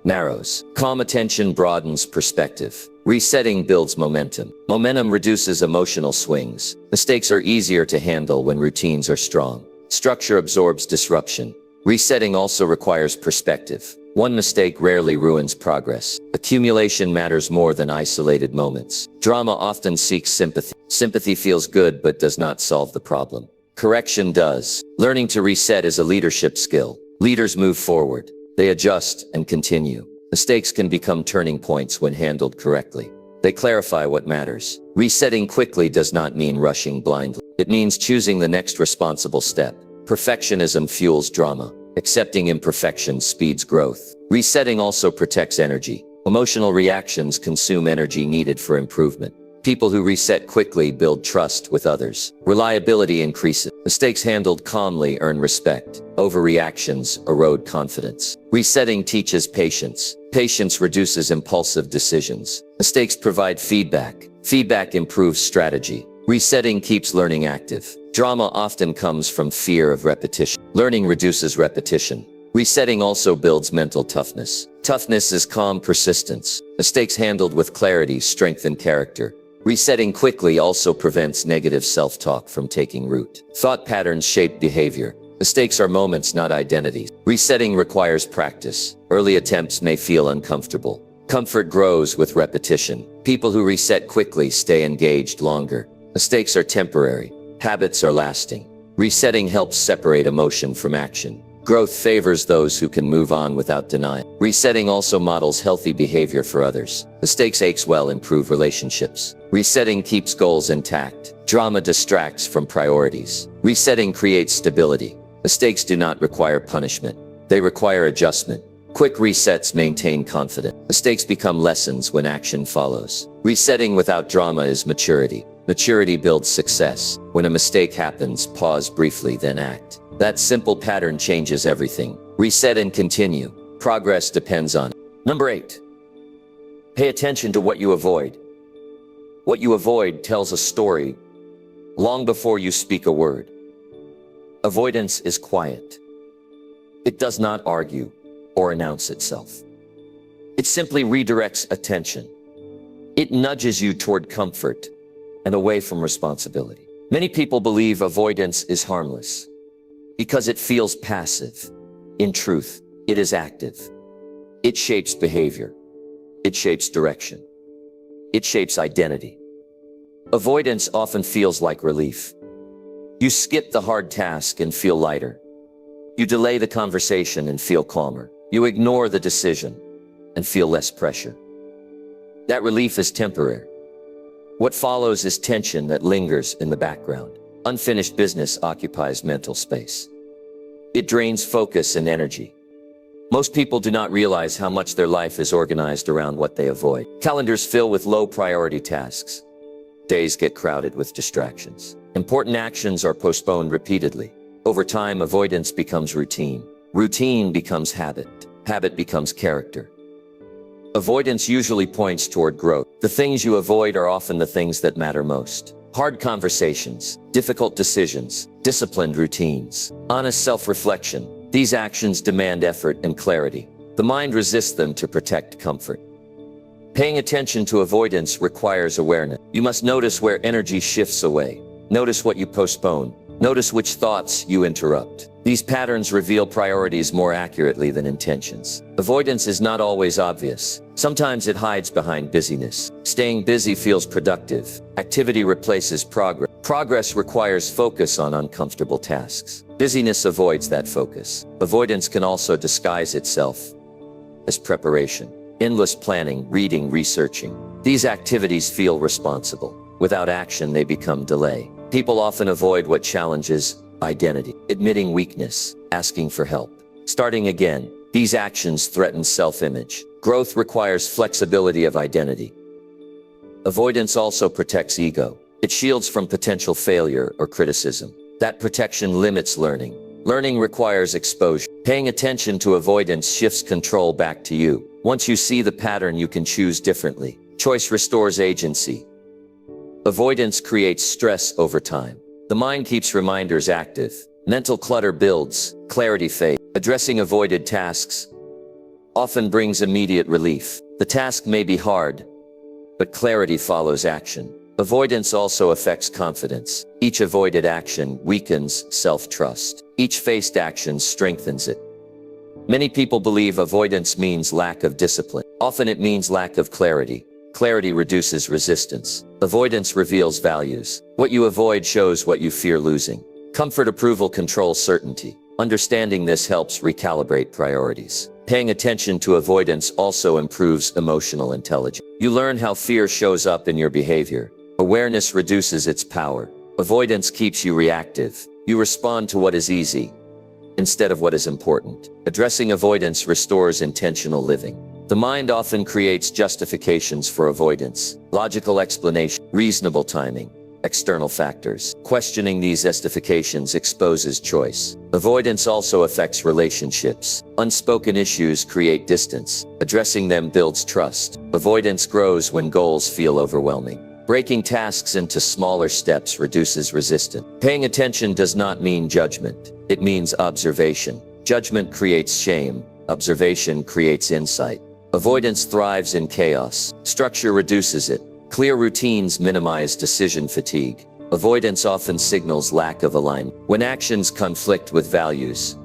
narrows. Calm attention broadens perspective. Resetting builds momentum. Momentum reduces emotional swings. Mistakes are easier to handle when routines are strong. Structure absorbs disruption. Resetting also requires perspective. One mistake rarely ruins progress. Accumulation matters more than isolated moments. Drama often seeks sympathy. Sympathy feels good but does not solve the problem. Correction does. Learning to reset is a leadership skill. Leaders move forward. They adjust and continue. Mistakes can become turning points when handled correctly. They clarify what matters. Resetting quickly does not mean rushing blindly. It means choosing the next responsible step. Perfectionism fuels drama. Accepting imperfection speeds growth. Resetting also protects energy. Emotional reactions consume energy needed for improvement. People who reset quickly build trust with others. Reliability increases. Mistakes handled calmly earn respect. Overreactions erode confidence. Resetting teaches patience. Patience reduces impulsive decisions. Mistakes provide feedback. Feedback improves strategy. Resetting keeps learning active. Drama often comes from fear of repetition. Learning reduces repetition. Resetting also builds mental toughness. Toughness is calm persistence. Mistakes handled with clarity strengthen character. Resetting quickly also prevents negative self-talk from taking root. Thought patterns shape behavior. Mistakes are moments, not identities. Resetting requires practice. Early attempts may feel uncomfortable. Comfort grows with repetition. People who reset quickly stay engaged longer. Mistakes are temporary. Habits are lasting. Resetting helps separate emotion from action. Growth favors those who can move on without denial. Resetting also models healthy behavior for others. Mistakes aches well improve relationships. Resetting keeps goals intact. Drama distracts from priorities. Resetting creates stability. Mistakes do not require punishment. They require adjustment. Quick resets maintain confidence. Mistakes become lessons when action follows. Resetting without drama is maturity. Maturity builds success. When a mistake happens, pause briefly, then act. That simple pattern changes everything. Reset and continue. Progress depends on it. Number 8. Pay attention to what you avoid. What you avoid tells a story long before you speak a word. Avoidance is quiet. It does not argue or announce itself. It simply redirects attention. It nudges you toward comfort and away from responsibility. Many people believe avoidance is harmless because it feels passive. In truth, it is active. It shapes behavior. It shapes direction. It shapes identity. Avoidance often feels like relief. You skip the hard task and feel lighter. You delay the conversation and feel calmer. You ignore the decision and feel less pressure. That relief is temporary. What follows is tension that lingers in the background. Unfinished business occupies mental space. It drains focus and energy. Most people do not realize how much their life is organized around what they avoid. Calendars fill with low-priority tasks. Days get crowded with distractions. Important actions are postponed repeatedly. Over time, avoidance becomes routine. Routine becomes habit. Habit becomes character. Avoidance usually points toward growth. The things you avoid are often the things that matter most. Hard conversations, difficult decisions, disciplined routines, honest self-reflection. These actions demand effort and clarity. The mind resists them to protect comfort. Paying attention to avoidance requires awareness. You must notice where energy shifts away. Notice what you postpone. Notice which thoughts you interrupt. These patterns reveal priorities more accurately than intentions. Avoidance is not always obvious. Sometimes it hides behind busyness. Staying busy feels productive. Activity replaces progress. Progress requires focus on uncomfortable tasks. Busyness avoids that focus. Avoidance can also disguise itself as preparation. Endless planning, reading, researching. These activities feel responsible. Without action, they become delay. People often avoid what challenges identity. Admitting weakness, asking for help, starting again. These actions threaten self-image. Growth requires flexibility of identity. Avoidance also protects ego. It shields from potential failure or criticism. That protection limits learning. Learning requires exposure. Paying attention to avoidance shifts control back to you. Once you see the pattern, you can choose differently. Choice restores agency. Avoidance creates stress over time. The mind keeps reminders active. Mental clutter builds, clarity fades. Addressing avoided tasks often brings immediate relief. The task may be hard, but clarity follows action. Avoidance also affects confidence. Each avoided action weakens self-trust. Each faced action strengthens it. Many people believe avoidance means lack of discipline. Often it means lack of clarity. Clarity reduces resistance. Avoidance reveals values. What you avoid shows what you fear losing. Comfort approval controls certainty. Understanding this helps recalibrate priorities. Paying attention to avoidance also improves emotional intelligence. You learn how fear shows up in your behavior. Awareness reduces its power. Avoidance keeps you reactive. You respond to what is easy instead of what is important. Addressing avoidance restores intentional living. The mind often creates justifications for avoidance, logical explanation, reasonable timing, external factors. Questioning these justifications exposes choice. Avoidance also affects relationships. Unspoken issues create distance. Addressing them builds trust. Avoidance grows when goals feel overwhelming. Breaking tasks into smaller steps reduces resistance. Paying attention does not mean judgment. It means observation. Judgment creates shame. Observation creates insight. Avoidance thrives in chaos. Structure reduces it. Clear routines minimize decision fatigue. Avoidance often signals lack of alignment. When actions conflict with values,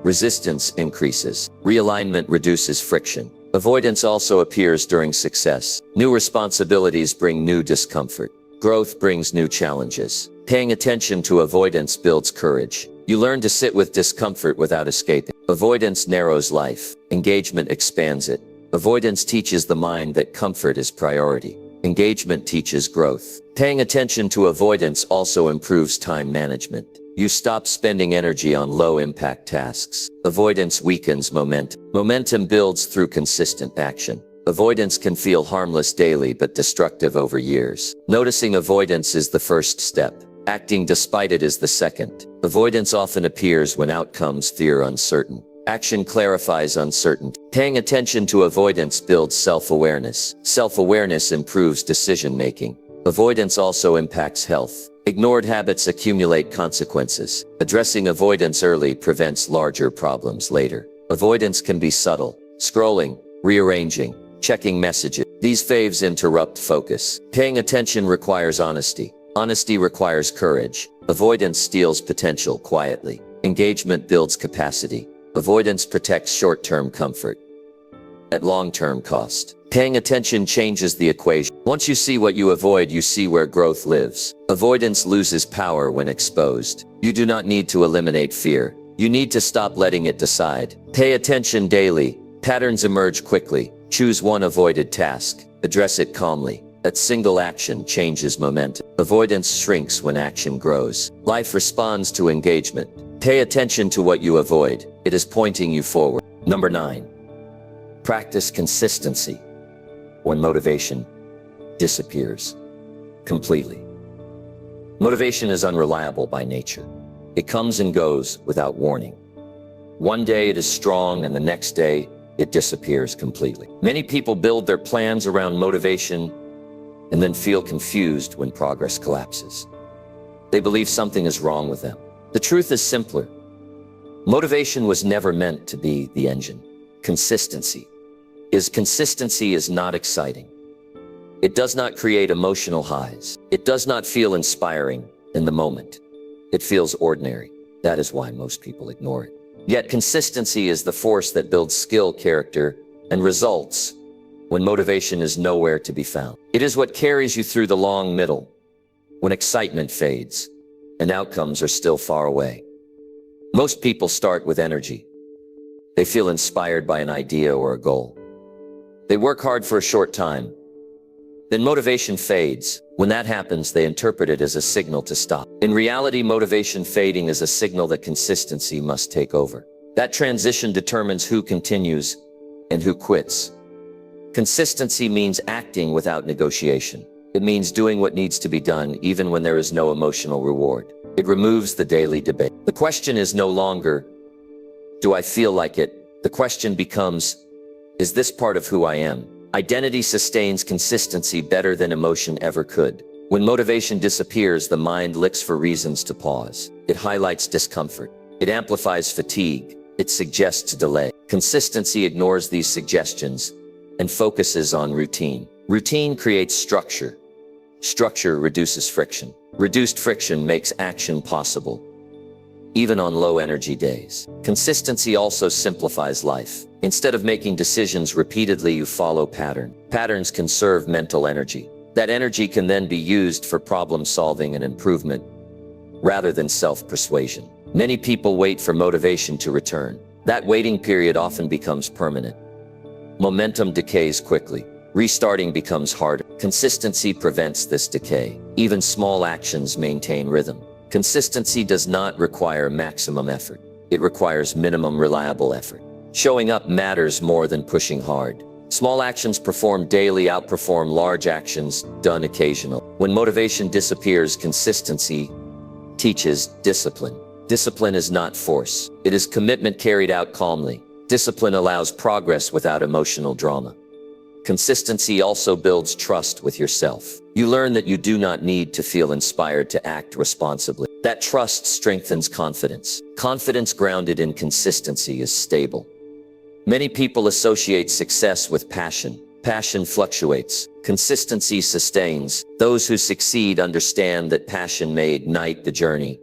resistance increases. Realignment reduces friction. Avoidance also appears during success. New responsibilities bring new discomfort. Growth brings new challenges. Paying attention to avoidance builds courage. You learn to sit with discomfort without escaping. Avoidance narrows life. Engagement expands it. Avoidance teaches the mind that comfort is priority. Engagement teaches growth. Paying attention to avoidance also improves time management. You stop spending energy on low-impact tasks. Avoidance weakens momentum. Momentum builds through consistent action. Avoidance can feel harmless daily but destructive over years. Noticing avoidance is the first step. Acting despite it is the second. Avoidance often appears when outcomes feel uncertain. Action clarifies uncertainty. Paying attention to avoidance builds self-awareness. Self-awareness improves decision-making. Avoidance also impacts health. Ignored habits accumulate consequences. Addressing avoidance early prevents larger problems later. Avoidance can be subtle. Scrolling, rearranging, checking messages. These faves interrupt focus. Paying attention requires honesty. Honesty requires courage. Avoidance steals potential quietly. Engagement builds capacity. Avoidance protects short-term comfort at long-term cost. Paying attention changes the equation. Once you see what you avoid, you see where growth lives. Avoidance loses power when exposed. You do not need to eliminate fear. You need to stop letting it decide. Pay attention daily. Patterns emerge quickly. Choose one avoided task. Address it calmly. That single action changes momentum. Avoidance shrinks when action grows. Life responds to engagement. Pay attention to what you avoid. It is pointing you forward. Number 9. Practice consistency when motivation disappears completely. Motivation is unreliable by nature. It comes and goes without warning. One day it is strong and the next day it disappears completely. Many people build their plans around motivation and then feel confused when progress collapses. They believe something is wrong with them. The truth is simpler. Motivation was never meant to be the engine. Consistency is not exciting. It does not create emotional highs. It does not feel inspiring in the moment. It feels ordinary. That is why most people ignore it. Yet consistency is the force that builds skill, character, and results when motivation is nowhere to be found. It is what carries you through the long middle, when excitement fades and outcomes are still far away. Most people start with energy. They feel inspired by an idea or a goal. They work hard for a short time. Then motivation fades. When that happens, they interpret it as a signal to stop. In reality, motivation fading is a signal that consistency must take over. That transition determines who continues and who quits. Consistency means acting without negotiation. It means doing what needs to be done even when there is no emotional reward. It removes the daily debate. The question is no longer, do I feel like it? The question becomes, is this part of who I am? Identity sustains consistency better than emotion ever could. When motivation disappears, the mind looks for reasons to pause. It highlights discomfort. It amplifies fatigue. It suggests delay. Consistency ignores these suggestions and focuses on routine. Routine creates structure. Structure reduces friction. Reduced friction makes action possible, even on low-energy days. Consistency also simplifies life. Instead of making decisions repeatedly, you follow pattern. Patterns conserve mental energy. That energy can then be used for problem-solving and improvement, rather than self-persuasion. Many people wait for motivation to return. That waiting period often becomes permanent. Momentum decays quickly. Restarting becomes harder. Consistency prevents this decay. Even small actions maintain rhythm. Consistency does not require maximum effort. It requires minimum reliable effort. Showing up matters more than pushing hard. Small actions performed daily outperform large actions done occasional. When motivation disappears, consistency teaches discipline. Discipline is not force. It is commitment carried out calmly. Discipline allows progress without emotional drama. Consistency also builds trust with yourself. You learn that you do not need to feel inspired to act responsibly. That trust strengthens confidence. Confidence grounded in consistency is stable. Many people associate success with passion. Passion fluctuates. Consistency sustains. Those who succeed understand that passion may ignite the journey,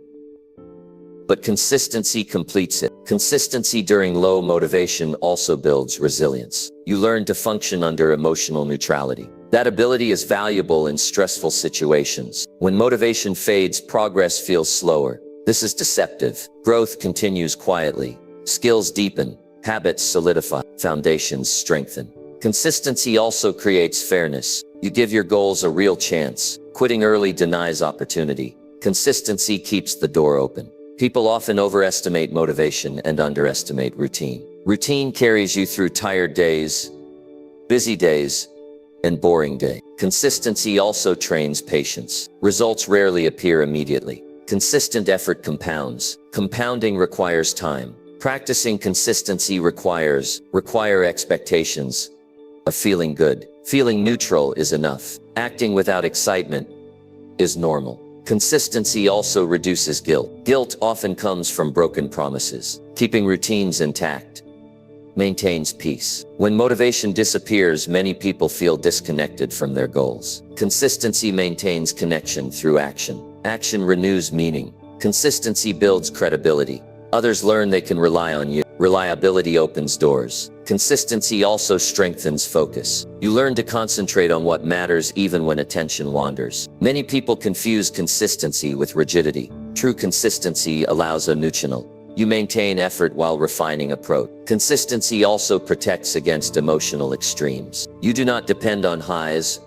but consistency completes it. Consistency during low motivation also builds resilience. You learn to function under emotional neutrality. That ability is valuable in stressful situations. When motivation fades, progress feels slower. This is deceptive. Growth continues quietly. Skills deepen. Habits solidify. Foundations strengthen. Consistency also creates fairness. You give your goals a real chance. Quitting early denies opportunity. Consistency keeps the door open. People often overestimate motivation and underestimate routine. Routine carries you through tired days, busy days, and boring days. Consistency also trains patience. Results rarely appear immediately. Consistent effort compounds. Compounding requires time. Practicing consistency require expectations of feeling good. Feeling neutral is enough. Acting without excitement is normal. Consistency also reduces guilt. Guilt often comes from broken promises. Keeping routines intact maintains peace. When motivation disappears, many people feel disconnected from their goals. Consistency maintains connection through action. Action renews meaning. Consistency builds credibility. Others learn they can rely on you. Reliability opens doors. Consistency also strengthens focus. You learn to concentrate on what matters even when attention wanders. Many people confuse consistency with rigidity. True consistency allows a neutral. You maintain effort while refining approach. Consistency also protects against emotional extremes. You do not depend on highs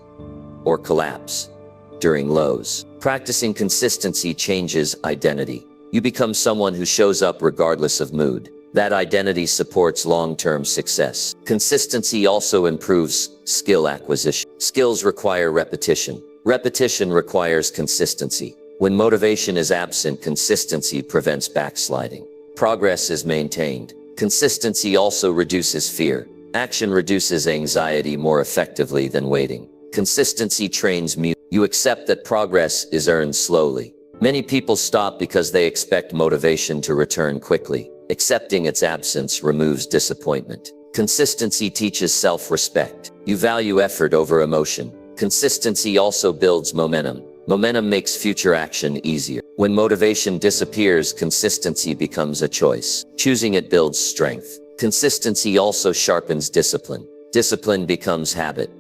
or collapse during lows. Practicing consistency changes identity. You become someone who shows up regardless of mood. That identity supports long-term success. Consistency also improves skill acquisition. Skills require repetition. Repetition requires consistency. When motivation is absent, consistency prevents backsliding. Progress is maintained. Consistency also reduces fear. Action reduces anxiety more effectively than waiting. Consistency trains me. You accept that progress is earned slowly. Many people stop because they expect motivation to return quickly. Accepting its absence removes disappointment. Consistency teaches self-respect. You value effort over emotion. Consistency also builds momentum. Momentum makes future action easier. When motivation disappears, consistency becomes a choice. Choosing it builds strength. Consistency also sharpens discipline. Discipline becomes habit.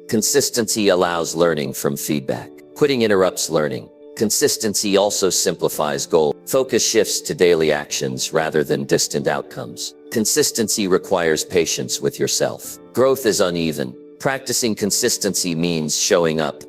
Consistency allows learning from feedback. Quitting interrupts learning. Consistency also simplifies goals. Focus shifts to daily actions rather than distant outcomes. Consistency requires patience with yourself. Growth is uneven. Practicing consistency means showing up,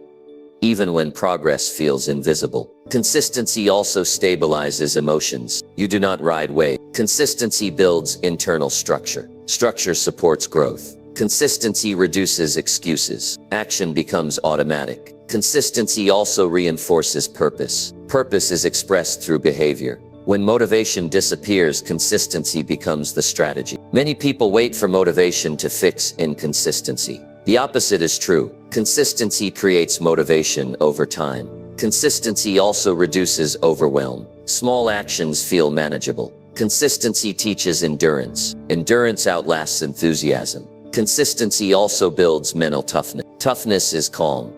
even when progress feels invisible. Consistency also stabilizes emotions. You do not ride waves. Consistency builds internal structure. Structure supports growth. Consistency reduces excuses. Action becomes automatic. Consistency also reinforces purpose. Purpose is expressed through behavior. When motivation disappears, consistency becomes the strategy. Many people wait for motivation to fix inconsistency. The opposite is true. Consistency creates motivation over time. Consistency also reduces overwhelm. Small actions feel manageable. Consistency teaches endurance. Endurance outlasts enthusiasm. Consistency also builds mental toughness. Toughness is calm.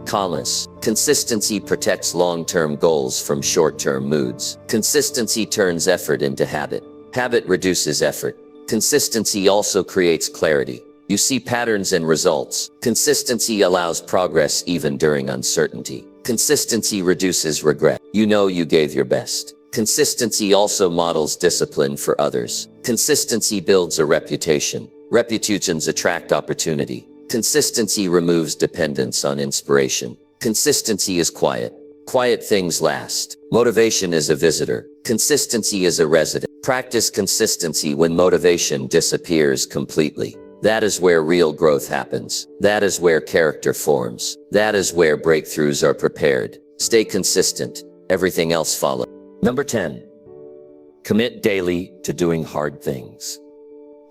Calmness. Consistency protects long-term goals from short-term moods. Consistency turns effort into habit. Habit reduces effort. Consistency also creates clarity. You see patterns and results. Consistency allows progress even during uncertainty. Consistency reduces regret. You know you gave your best. Consistency also models discipline for others. Consistency builds a reputation. Reputations attract opportunity. Consistency removes dependence on inspiration. Consistency is quiet. Quiet things last. Motivation is a visitor. Consistency is a resident. Practice consistency when motivation disappears completely. That is where real growth happens. That is where character forms. That is where breakthroughs are prepared. Stay consistent. Everything else follows. Number 10. Commit daily to doing hard things.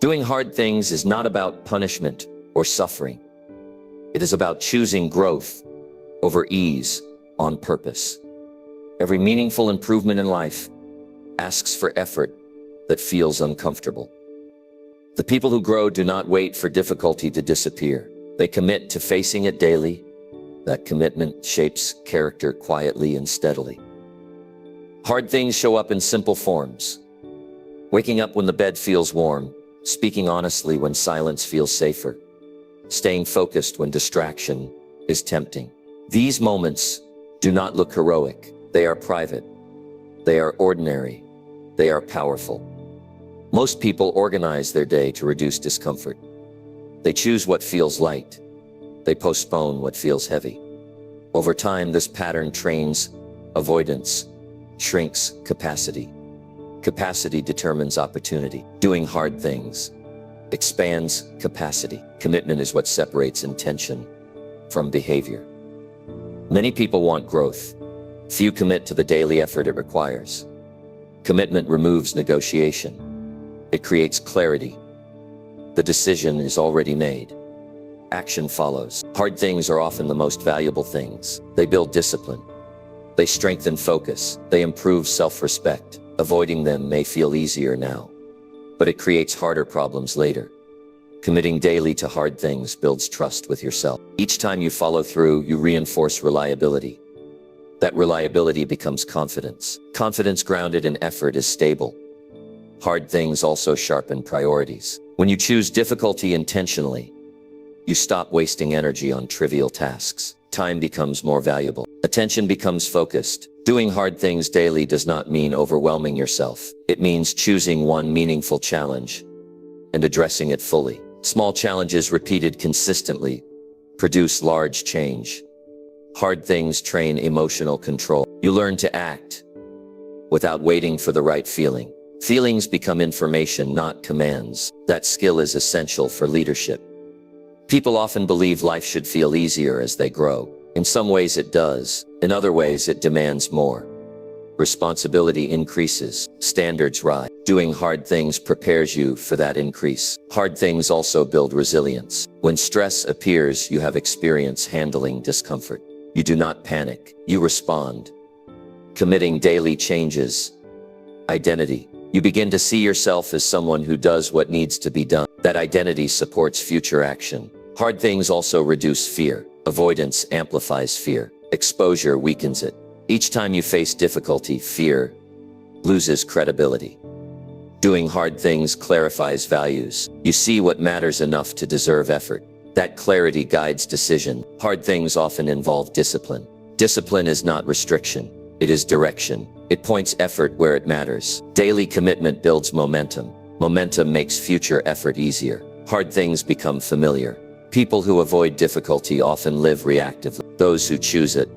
Doing hard things is not about punishment or suffering. It is about choosing growth over ease on purpose. Every meaningful improvement in life asks for effort that feels uncomfortable. The people who grow do not wait for difficulty to disappear. They commit to facing it daily. That commitment shapes character quietly and steadily. Hard things show up in simple forms. Waking up when the bed feels warm, speaking honestly when silence feels safer, staying focused when distraction is tempting. These moments do not look heroic. They are private. They are ordinary. They are powerful. Most people organize their day to reduce discomfort. They choose what feels light. They postpone what feels heavy. Over time, this pattern trains avoidance, shrinks capacity. Capacity determines opportunity. Doing hard things expands capacity. Commitment is what separates intention from behavior. Many people want growth. Few commit to the daily effort it requires. Commitment removes negotiation. It creates clarity. The decision is already made. Action follows. Hard things are often the most valuable things. They build discipline. They strengthen focus. They improve self-respect. Avoiding them may feel easier now, but it creates harder problems later. Committing daily to hard things builds trust with yourself. Each time you follow through, you reinforce reliability. That reliability becomes confidence. Confidence grounded in effort is stable. Hard things also sharpen priorities. When you choose difficulty intentionally, you stop wasting energy on trivial tasks. Time becomes more valuable. Attention becomes focused. Doing hard things daily does not mean overwhelming yourself. It means choosing one meaningful challenge and addressing it fully. Small challenges repeated consistently produce large change. Hard things train emotional control. You learn to act without waiting for the right feeling. Feelings become information, not commands. That skill is essential for leadership. People often believe life should feel easier as they grow. In some ways it does. In other ways it demands more. Responsibility increases. Standards rise. Doing hard things prepares you for that increase. Hard things also build resilience. When stress appears, you have experience handling discomfort. You do not panic. You respond. Committing daily changes identity. You begin to see yourself as someone who does what needs to be done. That identity supports future action. Hard things also reduce fear. Avoidance amplifies fear. Exposure weakens it. Each time you face difficulty, fear loses credibility. Doing hard things clarifies values. You see what matters enough to deserve effort. That clarity guides decision. Hard things often involve discipline. Discipline is not restriction. It is direction. It points effort where it matters. Daily commitment builds momentum. Momentum makes future effort easier. Hard things become familiar. People who avoid difficulty often live reactively. Those who choose it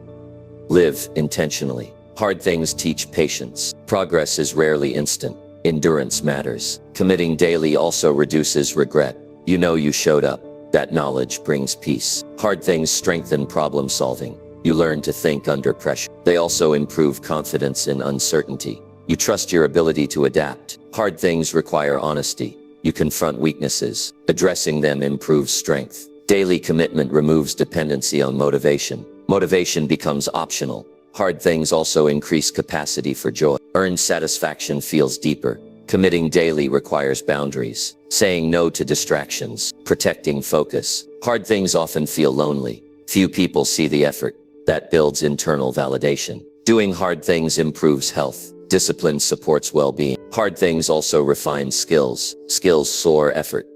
live intentionally. Hard things teach patience. Progress is rarely instant. Endurance matters. Committing daily also reduces regret. You know you showed up. That knowledge brings peace. Hard things strengthen problem solving. You learn to think under pressure. They also improve confidence in uncertainty. You trust your ability to adapt. Hard things require honesty. You confront weaknesses. Addressing them improves strength. Daily commitment removes dependency on motivation. Motivation becomes optional. Hard things also increase capacity for joy. Earned satisfaction feels deeper. Committing daily requires boundaries. Saying no to distractions. Protecting focus. Hard things often feel lonely. Few people see the effort. That builds internal validation. Doing hard things improves health. Discipline supports well-being. Hard things also refine skills. Skills soar effort.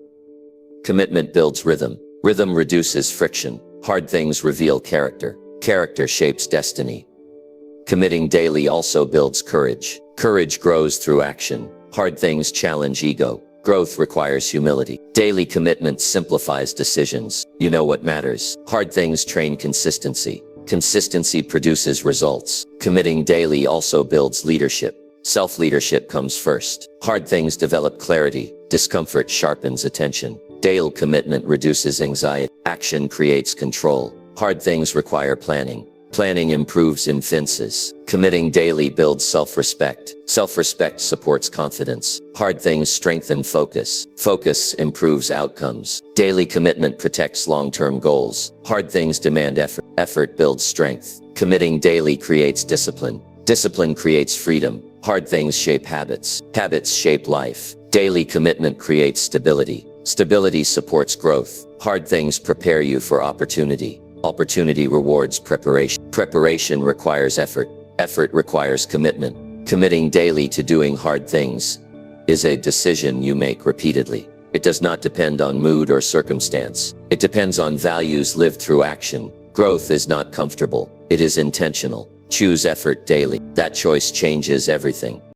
Commitment builds rhythm. Rhythm reduces friction. Hard things reveal character. Character shapes destiny. Committing daily also builds courage. Courage grows through action. Hard things challenge ego. Growth requires humility. Daily commitment simplifies decisions. You know what matters. Hard things train consistency. Consistency produces results. Committing daily also builds leadership. Self-leadership comes first. Hard things develop clarity. Discomfort sharpens attention. Daily commitment reduces anxiety. Action creates control. Hard things require planning. Planning improves efficiency. Committing daily builds self-respect. Self-respect supports confidence. Hard things strengthen focus. Focus improves outcomes. Daily commitment protects long-term goals. Hard things demand effort. Effort builds strength. Committing daily creates discipline. Discipline creates freedom. Hard things shape habits. Habits shape life. Daily commitment creates stability. Stability supports growth. Hard things prepare you for opportunity. Opportunity rewards preparation. Preparation requires effort. Effort requires commitment. Committing daily to doing hard things is a decision you make repeatedly. It does not depend on mood or circumstance. It depends on values lived through action. Growth is not comfortable. It is intentional. Choose effort daily. That choice changes everything.